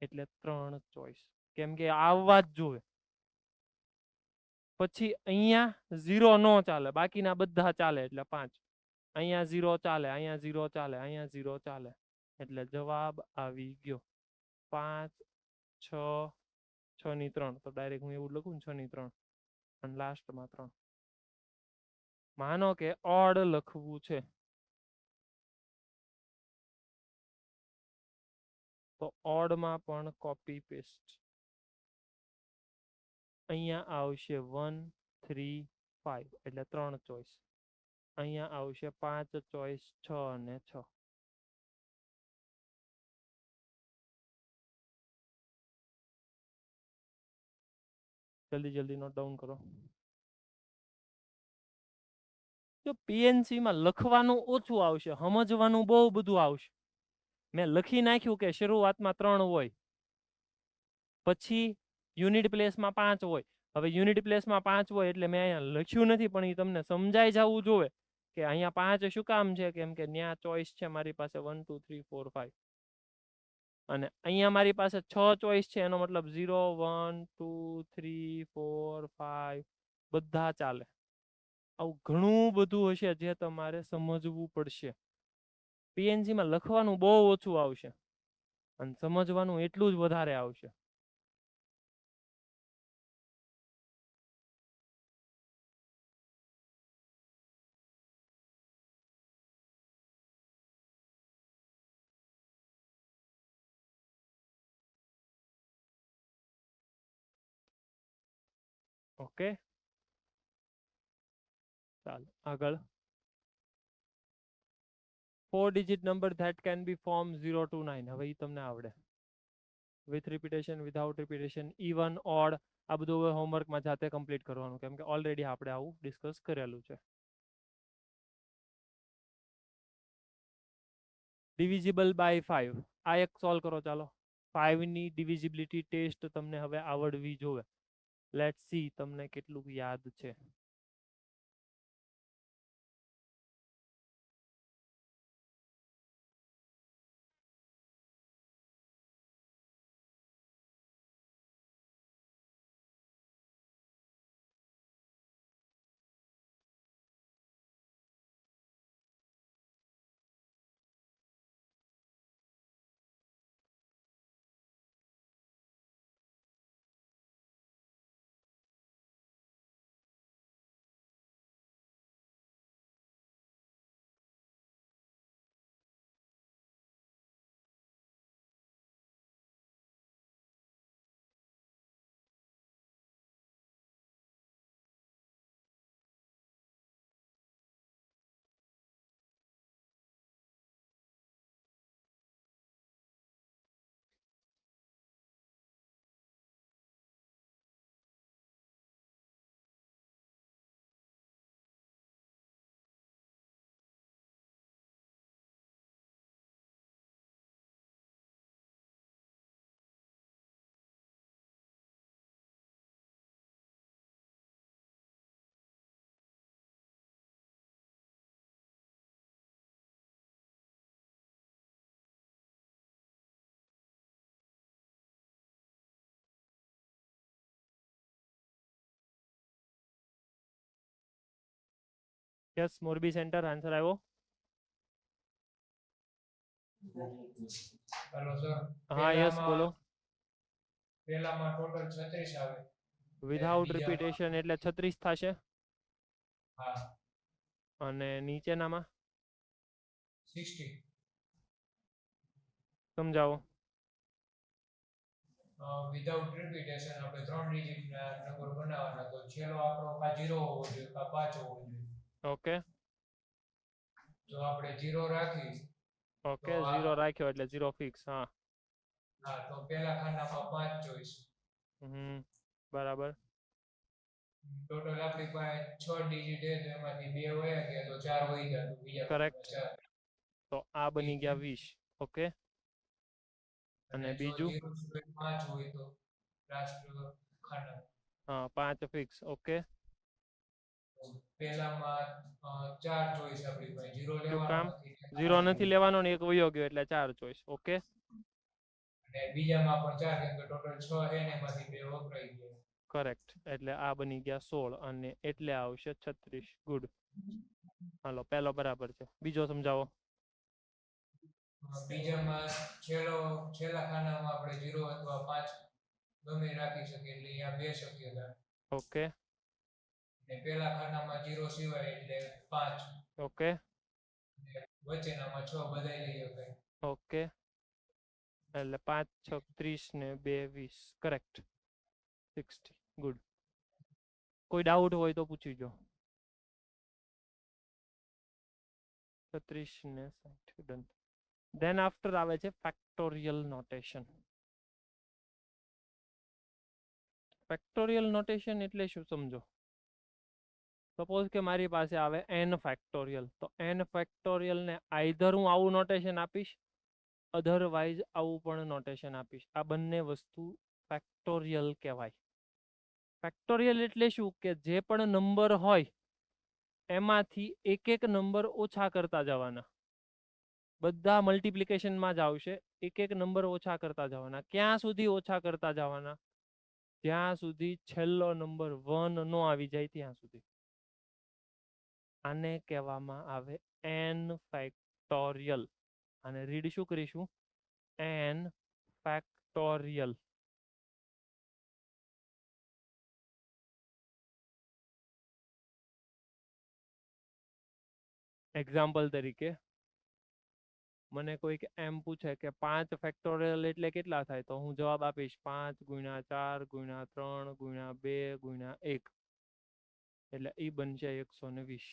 એટલે 3 ચોઈસ, કેમ કે આવવા જ જોવે. પછી અહીંયા 0 નો ચાલે, બાકીના બધા ચાલે, એટલે 5. અહીંયા 0 ચાલે, અહીંયા 0 ચાલે, અહીંયા 0 ચાલે, એટલે જવાબ આવી ગયો 5 6 6 ની 3. તો ડાયરેક્ટ હું એવું લખું ને 6 ની 3 અને લાસ્ટમાં 3. માનો કે ઓડ લખવું છે તો ઓડમાં પણ કોપી પેસ્ટ. અહીંયા આવશે 1 3 5, એટલે 3 ચોઈસ. અહીંયા આવશે 5 ચોઈસ, 6 અને 6. જલ્દી જલ્દી નોટ ડાઉન કરો. જો પીએનસી માં લખવાનું ઓછું આવશે, સમજવાનું બહુ બધું આવશે. મેં લખી નાખ્યું કે શરૂઆતમાં 3 હોય, પછી યુનિટ પ્લેસમાં 5 હોય. હવે યુનિટ પ્લેસમાં 5 હોય એટલે મેં અહીંયા લખ્યું નથી, પણ એ તમને સમજાઈ જવું જોઈએ કે અહીંયા 5 શું કામ છે, કેમ કે ત્યાં ચોઈસ છે મારી પાસે 1 2 3 4 5, અને અહીંયા મારી પાસે 6 ચોઈસ છે, એનો મતલબ 0 1 2 3 4 5 બધા ચાલે. આવું ઘણું બધું હશે જે તમારે સમજવું પડશે. પીએનસી માં લખવાનું બહુ ઓછું આવશે અને સમજવાનું એટલું જ વધારે આવશે. ઓકે, ચાલો આગળ. 4 digit number that can be formed 0 to 9. હવે ઈ તમને આવડે. With repetition, without repetition, even odd, આ બધું હોમવર્કમાં જાતે કમ્પ્લીટ કરવાનું, કેમ કે ઓલરેડી આપણે આવું ડિસ્કસ કરેલું છે. ડિવિઝિબલ બાય 5, આ એક સોલ્વ કરો. ચાલો 5 ની ડિવિઝિબિલિટી ટેસ્ટ તમને હવે આવડવી જોવે. લેટ્સ સી તમને કેટલું યાદ છે. યસ મોરબી સેન્ટર આન્સર આવ્યો. Hello sir. હા યસ બોલો. પહેલામાં ટોટલ 36 આવે. વિધાઉટ બીજામાં- રિપીટેશન એટલે 36 થશે. હા અને નીચેનામાં 60. સમજાવો. વિધાઉટ રિપીટેશન આપણે 3 ડિજિટના નંબર બનાવવાના, તો છેલ્લો આપણો કા 0 હોવો જોઈએ કા 5 હોવો જોઈએ. ઓકે તો આપણે 0 રાખી ઓકે તો આ- 0 રાખ્યો એટલે 0 ફિક્સ. હા હા તો પહેલા ખાનામાં 5 ચોઈસ. બરાબર. ટોટલ આપણી પાસે 6 ડિજિટ છે, તો એમાંથી 2 વયા ગયા તો 4 વહી ગયા, તો બીજા Correct. 4. તો આ બની ગયા 20. ઓકે અને અને જો બીજું? 0 સિવાય 5 હોય તો લાસ્ટ ખાના. હા 5 ફિક્સ. ઓકે પહેલામાં 4 ચોઈસ આપણી પાસે, 0 શું કામ? લેવાનો નથી, 0 નથી લેવાનો ને 1 વયો ગયો એટલે 4 ચોઈસ. ઓકે અને બીજામાં પણ 4, કેમ કે ટોટલ 6 છે ને એમાંથી 2 વપરાઈ ગયા. કરેક્ટ. એટલે આ બની ગયા 16 અને એટલે આવશે 36. ગુડ. હાલો પહેલો બરાબર છે. બીજો સમજાવો. બીજામાં છેલ્લા ખાનામાં આપણે 0 અથવા 5 ગમે રાખી શકીએ, એટલે અહીંયા 2 શક્યતા. ઓકે અને પહેલા ખાનામાં 0 સિવાય એટલે 5. ઓકે વચ્ચેનામાં 6 બધાય લઈ શકાય. ઓકે એટલે 5 6 30 ને 2 20. કરેક્ટ. 60. ગુડ. કોઈ ડાઉટ હોય તો પૂછી જો. 36 ને 60. ડન. ધેન આફ્ટર આવે છે ફેક્ટોરિયલ નોટેશન. ફેક્ટોરિયલ નોટેશન એટલે શું સમજો. સપોઝ કે મારી પાસે આવે n ફેક્ટોરિયલ, તો n ફેક્ટોરિયલ ને આઈધર હું આવું નોટેશન આપીશ, અધરવાઇઝ આવું પણ નોટેશન આપીશ. આ બંને વસ્તુ ફેક્ટોરિયલ કહેવાય. ફેક્ટોરિયલ એટલે શું કે જે પણ નંબર હોય એમાંથી એક એક નંબર ઓછા કરતા જવાના. બધા મલ્ટિપ્લિકેશનમાં જ આવશે. એક એક નંબર ઓછા કરતા જવાના. ક્યાં સુધી ઓછા કરતા જવાના? જ્યાં સુધી છેલ્લો નંબર 1 નો આવી જાય ત્યાં સુધી. આને કહેવામાં આવે n ફેક્ટોરિયલ. અને રીડ શું કરીશું? n factorial. એક્ઝામ્પલ તરીકે મને કોઈક એમ પૂછે કે 5 ફેક્ટોરિયલ એટલે કેટલા થાય, તો હું જવાબ આપીશ 5 × 4 × 3 × 2 × 1 એટલે એ બનશે 120.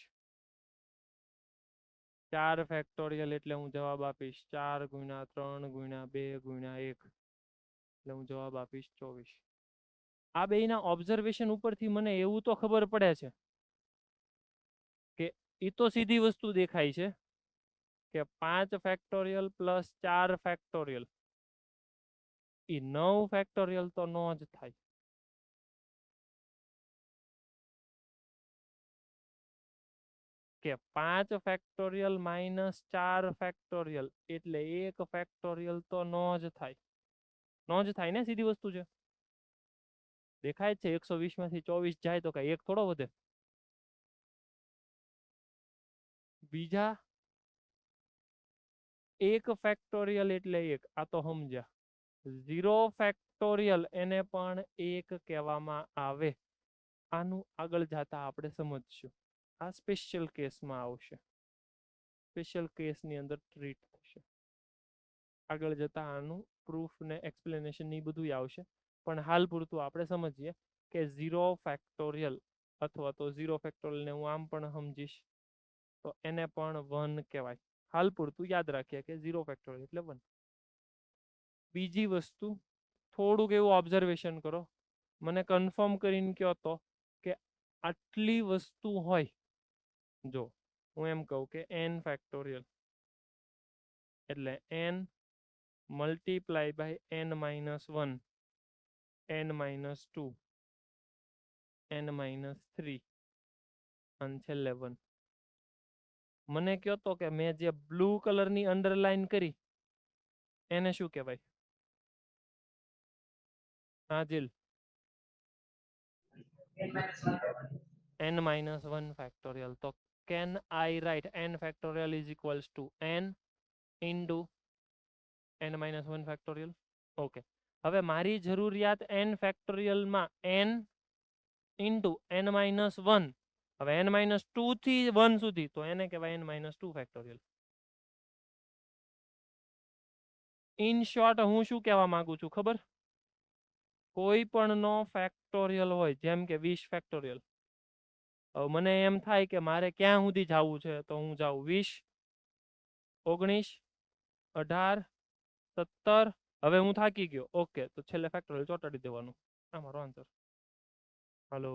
4 ફેક્ટોરિયલ એટલે હું જવાબ આપીશ 4 × 3 × 2 × 1 એટલે હું જવાબ આપીશ 24. આ બેયના ઓબ્ઝર્વેશન ઉપરથી મને એવું તો ખબર પડે છે કે એ તો સીધી વસ્તુ દેખાય છે કે 5 ફેક્ટોરિયલ પ્લસ 4 ફેક્ટોરિયલ એ 9 ફેક્ટોરિયલ તો નો જ થાય. કે 5 ફેક્ટોરિયલ માઇનસ 4 ફેક્ટોરિયલ એટલે 1 ફેક્ટોરિયલ તો નો જ થાય. નો જ થાય ને, સીધી વસ્તુ છે. દેખાય જ છે 120 માંથી 24 જાય તો કઈ 1 થોડો વધે. બીજા 1 ફેક્ટોરિયલ એટલે 1, આ તો સમજ્યા. 0 ફેક્ટોરિયલ એને પણ 1 કહેવામાં આવે. આનું આગળ જતા આપણે સમજશું. આ સ્પેશિયલ કેસમાં આવશે. સ્પેશિયલ કેસની અંદર ટ્રીટ થશે. આગળ જતા આનું પ્રૂફ ને એક્સપ્લેનેશન ની બધું આવશે. પણ હાલ પૂરતું આપણે સમજીએ કે 0 ફેક્ટોરિયલ અથવા તો 0 ફેક્ટોરિયલ ને હું આમ પણ સમજીશ તો એને પણ 1 કહેવાય. હાલ પૂરતું યાદ રાખીએ કે 0 ફેક્ટોરિયલ એટલે 1. બીજી વસ્તુ થોડુંક એવું ઓબ્ઝર્વેશન કરો. મને કન્ફર્મ કરીને કહો તો કે આટલી વસ્તુ હોય, જો હું એમ કહું કે n ફેક્ટોરિયલ એટલે n multiply by n minus 1, n minus 2, n minus 3 અને છેલ્લે 1. મને કહો તો કે મેં જે બ્લુ કલરની અંડરલાઈન કરી એને શું કહેવાય? હા જીલ. n minus 1 factorial. તો can I write n factorial is equals to n into n minus 1 factorial? Okay, હવે મારી જરૂરિયાત n factorial માં n into n minus 1, હવે n minus 2 થી 1 સુધી, તો એને કહેવાય n minus 2 factorial. In short હું શું કહેવા માંગુ છું ખબર? કોઈ પણ નો ફેક્ટોરિયલ હોય, જેમ કે 20 ફેક્ટોરિયલ, હવે મને એમ થાય કે મારે ક્યાં સુધી જવું છે, તો હું જાઉં 20, 19, 18, 17. હવે હું થાકી ગયો, ઓકે, તો છેલ્લે ફેક્ટોરિયલ ચોટાડી દેવાનું. આ મારો આન્સર. હલો,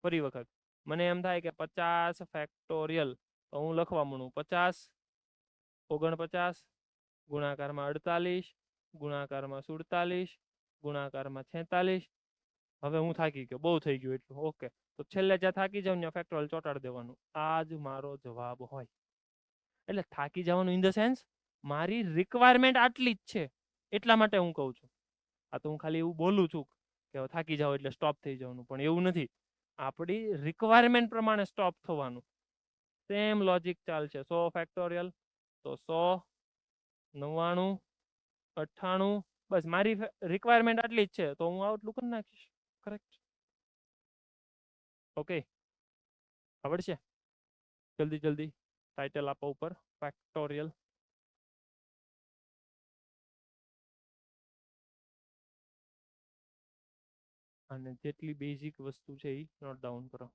ફરી વખત મને એમ થાય કે 50 ફેક્ટોરિયલ, તો હું લખવા માંડું 50, 49, ગુણાકારમાં 48, ગુણાકારમાં 47, ગુણાકારમાં 46. હવે હું થાકી ગયો, બહુ થઈ ગયું એટલું, ઓકે, તો છેલ્લે જ્યાં થાકી જાઉં ત્યાં ફેક્ટોરિયલ ચોટાડી દેવાનું. આ જ મારો જવાબ હોય. એટલે થાકી જવાનું ઇન ધ સેન્સ મારી રિક્વાયરમેન્ટ આટલી જ છે, એટલા માટે હું કહું છું. આ તો હું ખાલી એવું બોલું છું કે હવે થાકી જાવ એટલે સ્ટોપ થઈ જવાનું, પણ એવું નથી. આપણી રિક્વાયરમેન્ટ પ્રમાણે સ્ટોપ થવાનું. સેમ લોજિક ચાલશે. 100 ફેક્ટોરિયલ તો 100, 99, 98, બસ મારી રિક્વાયરમેન્ટ આટલી જ છે, તો હું આટલું કરી નાખીશ. કરેક્ટ? ઓકે, આવડશે? જલ્દી જલ્દી ટાઇટલ આપો ઉપર, ફેક્ટોરિયલ. અને જેટલી બેઝિક વસ્તુ છે એ નોટ ડાઉન કરો.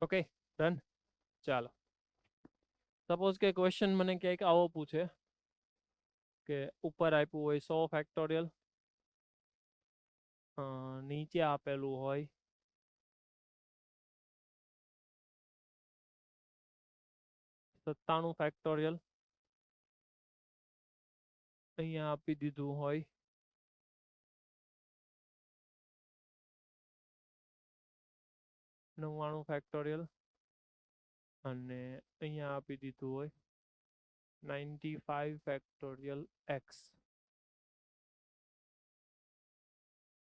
Okay, done. ચાલો, સપોઝ કે ક્વેશ્ચન મને ક્યાંક આવો પૂછે કે ઉપર આપ્યું હોય 100 ફેક્ટોરિયલ, નીચે આપેલું હોય 97 ફેક્ટોરિયલ, અહીંયા આપી દીધું હોય 99 ફેક્ટોરિયલ, અને અહીંયા આપી દીધું હોય 95 ફેક્ટોરિયલ x,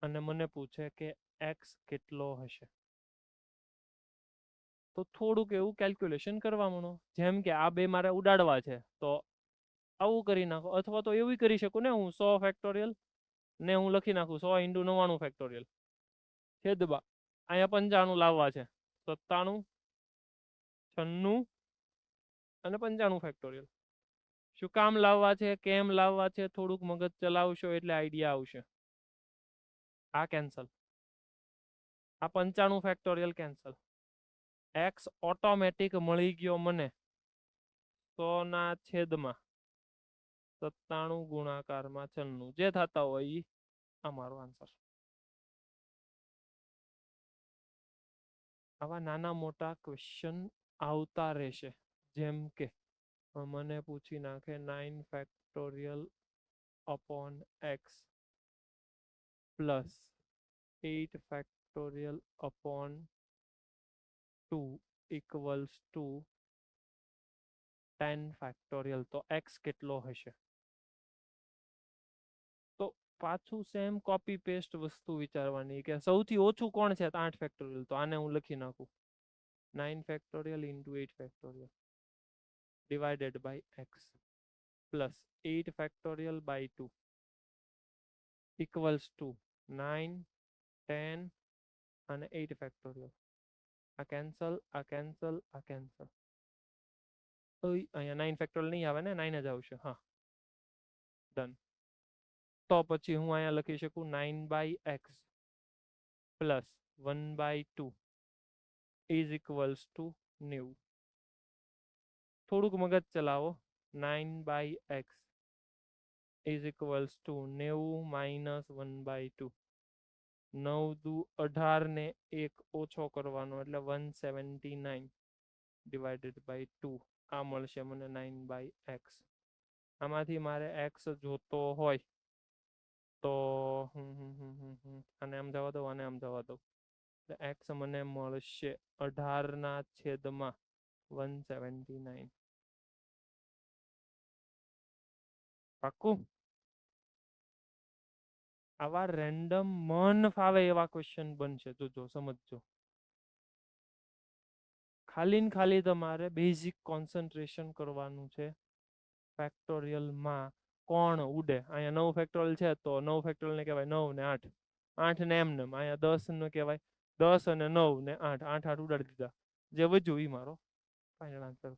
અને મને પૂછે કે x કેટલો હશે. તો થોડુંક એવું કેલ્ક્યુલેશન કરવા માંડો. જેમ કે આ બે મારે ઉડાડવા છે, તો આવું કરી નાખો, અથવા તો એવું કરી શકું ને, હું 100 ફેક્ટોરિયલ ને હું લખી નાખું 100 × 99 ફેક્ટોરિયલ છેદમાં અહીંયા 95 લાવવા છે, 97, 96 અને 95 ફેક્ટોરિયલ. શું કામ લાવવા છે, કેમ લાવવા છે, થોડુંક મગજ ચલાવશો એટલે આઈડિયા આવશે. આ કેન્સલ, આ 95 ફેક્ટોરિયલ કેન્સલ, એક્સ ઓટોમેટિક મળી ગયો મને 100 ના છેદમાં 97 ગુણાકારમાં 96 જે થતા હોય ઈ અમારો આન્સર. આવા નાના મોટા ક્વેશ્ચન આવતા રહેશે, જેમ કે મને પૂછી નાખે 9 factorial upon x plus 8 factorial upon 2 equals to 10 factorial. તો એક્સ કેટલો હશે? તો પાછું સેમ કોપી પેસ્ટ વસ્તુ વિચારવાની કે સૌથી ઓછું કોણ છે? 8 ફેક્ટોરિયલ. તો આને હું લખી નાખું 9 factorial into 8 factorial divided by x plus 8 factorial by 2 equals to 9, 10 અને 8 factorial. આ cancel, આ cancel, આ cancel. અહીંયા 9 factorial નહીં આવે ને, 9 જ આવશે. હા, ડન. તો પછી હું અહીંયા લખી શકું 9 by x plus 1 by 2 is equals to 90. થોડુંક મગજ ચલાવો. 9 by x is equals to 90 minus 1 by 2. 9 દુ 18 ને 1 ઓછો કરવાનો એટલે 179 divided by 2. આ મળશે મને 9 by x. આમાંથી મારે x જોતો હોય તો આને આમ જવા દો, આને આમ જવા દો. x મને મળશે 18 ના છેદમાં 179. પાક્કું? આવા રેન્ડમ મન ફાવે એવા ક્વેશ્ચન બનશે, જોજો, સમજજો. ખાલી ને ખાલી તમારે બેઝિક કોન્સન્ટ્રેશન કરવાનું છે. ફેક્ટોરિયલમાં કોણ ઉડે? અહીંયા 9 ફેક્ટોરિયલ છે તો 9 ફેક્ટોરિયલ ને કહેવાય 9 ને 8. 8 ને એમને અહીંયા 10 ને કહેવાય 10 અને 9 ને 8. 8 ઉડાડી દીધા. જે વધ્યું એ મારો ફાઇનલ આન્સર.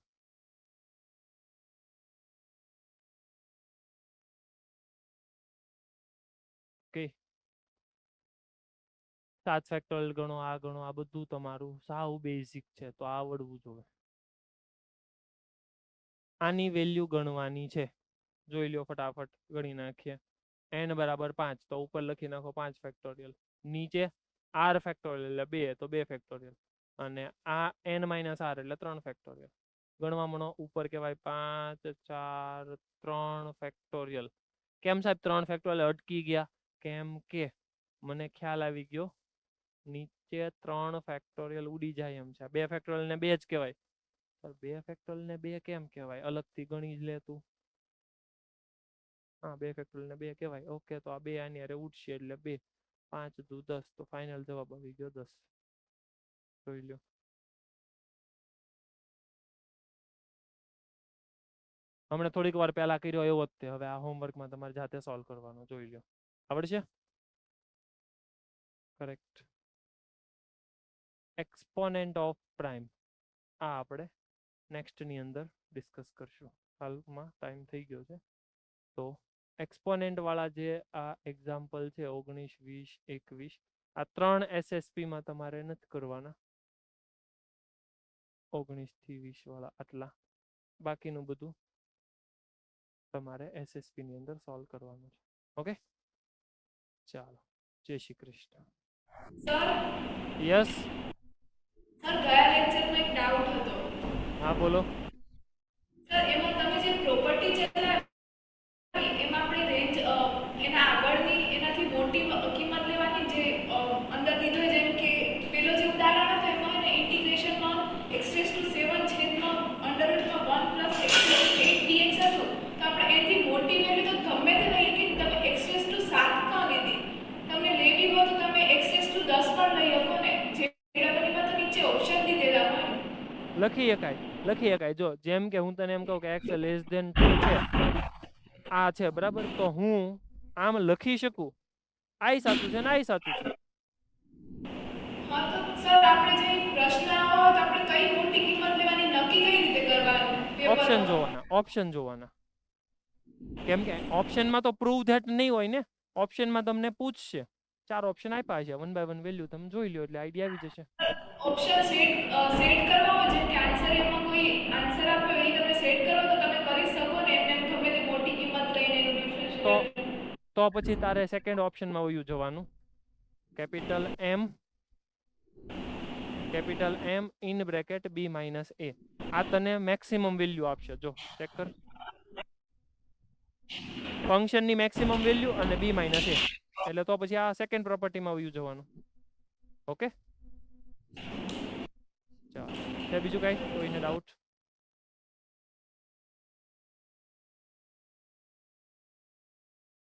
ઓકે, 7 ફેક્ટોરિયલ ગણો, આ ગણો, આ બધું તમારું સાવ બેઝિક છે તો આવડવું જોઈએ. આની વેલ્યુ ગણવાની છે, જોઈ લ્યો, ફટાફટ ગણી નાખીએ. n બરાબર 5 તો ઉપર લખી નાખો 5 ફેક્ટોરિયલ. નીચે r ફેક્ટોરિયલ એટલે 2 તો 2 ફેક્ટોરિયલ. અને આ n માઇનસ r એટલે 3 ફેક્ટોરિયલ. ગણવા મળો. ઉપર કહેવાય 5 4 3 ફેક્ટોરિયલ. કેમ સાહેબ 3 ફેક્ટોરિયલ અટકી ગયા? કેમ કે મને ખ્યાલ આવી ગયો નીચે 3 ફેક્ટોરિયલ ઉડી જાય એમ છે. 2 ફેક્ટોરિયલ ને 2 જ કહેવાય. 2 ફેક્ટોરિયલ ને 2 કેમ કહેવાય? અલગથી ગણી જ લે તું. હા, 2 ફેક્ટોરિયલ ને 2 કહેવાય. ઓકે, તો આ 2 આની હારે ઉડશે એટલે 2 5 દુ 10. તો ફાઇનલ જવાબ આવી ગયો 10. જોઈ લો. હમણાં થોડીક વાર પહેલા કર્યો એવો જ તે. હવે આ હોમવર્કમાં તમારે જાતે સોલ્વ કરવાનો. જોઈ લો, આવડશે? કરેક્ટ. એક્સપોનેન્ટ ઓફ પ્રાઇમ આ આપણે નેક્સ્ટ ની અંદર ડિસ્કસ કરશું. હાલમાં ટાઈમ થઈ ગયો છે તો એક્સપોનેન્ટ વાળા જે આ એક્ઝામ્પલ છે 19, 20, 21 આ 3 એસએસપી માં તમારે નથી કરવાના. 19 થી 20 વાળા આટલા. બાકીનું બધું તમારે એસએસપી ની અંદર સોલ્વ કરવાનું છે. ઓકે, ચાલો, જય Shri Krishna. Sir yes, sir ગયા લેક્ચરમાં એક ડાઉટ હતો. હા બોલો. સર એમાં તમે જે પ્રોપર્ટી ચલાવી એમાં આપણે રેન્જ એના આગળની એનાથી મોટી કિંમત લેવાની જે અંદર દીધો જેમ કે પેલો જે ઉદાહરણ હતો એમાં એને ઇન્ટિગ્રેશનમાં x⁷ છેદમાં √1 + x⁸ dx હતું. તો આપણે એથી મોટી વેલ્યુ તો ગમે તે લઈએ કે તમે x⁷ 7 કાં લીધી? તમને લેવી હોય તો તમે x⁷ 10 પણ લઈ શકો ને. જે બરાબરીમાં તો નીચે ઓપ્શન દીધેલા હોય. લખી શકાય. જો જેમ કે હું તને એમ કહું કે x <2 છે, આ છે બરાબર, તો હું આમ લખી શકું આઈ સાચું છે ને આઈ સાચું છે. હા તો સર આપણે જે પ્રશ્ન આવો તો આપણે કઈ મોટી કિંમત લેવાની નક્કી કઈ રીતે કરવાનું? ઓપ્શન જોવાના. કેમ કે ઓપ્શનમાં તો પ્રૂવ ધેટ નહીં હોય ને. ઓપ્શનમાં તમને પૂછશે 4 ઓપ્શન આપ્યા છે, 1 બાય 1 વેલ્યુ તમે જોઈ લ્યો એટલે આઈડિયા આવી જશે. ઓપ્શન સેટ કરવા હોય જેમ કે આન્સર એમાં કોઈ આન્સર આપ્યો એ તમે સેટ કરો તો તમે કરી શકો ને એમ ગમે તે મોટી કિંમત લઈને એનું ડિફરન્શિયલ. તો પછી તારે સેકન્ડ ઓપ્શનમાં વયું જવાનું, capital M in bracket B minus A. આ તને મેક્સિમમ વેલ્યુ આપશે. જો ચેક કર, ફંક્શનની મેક્સિમમ વેલ્યુ અને B માઇનસ A, એટલે તો પછી આ સેકન્ડ પ્રોપર્ટીમાં વયું જવાનું. ઓકે, ચાલો, છે બીજું કાંઈ કોઈને ડાઉટ?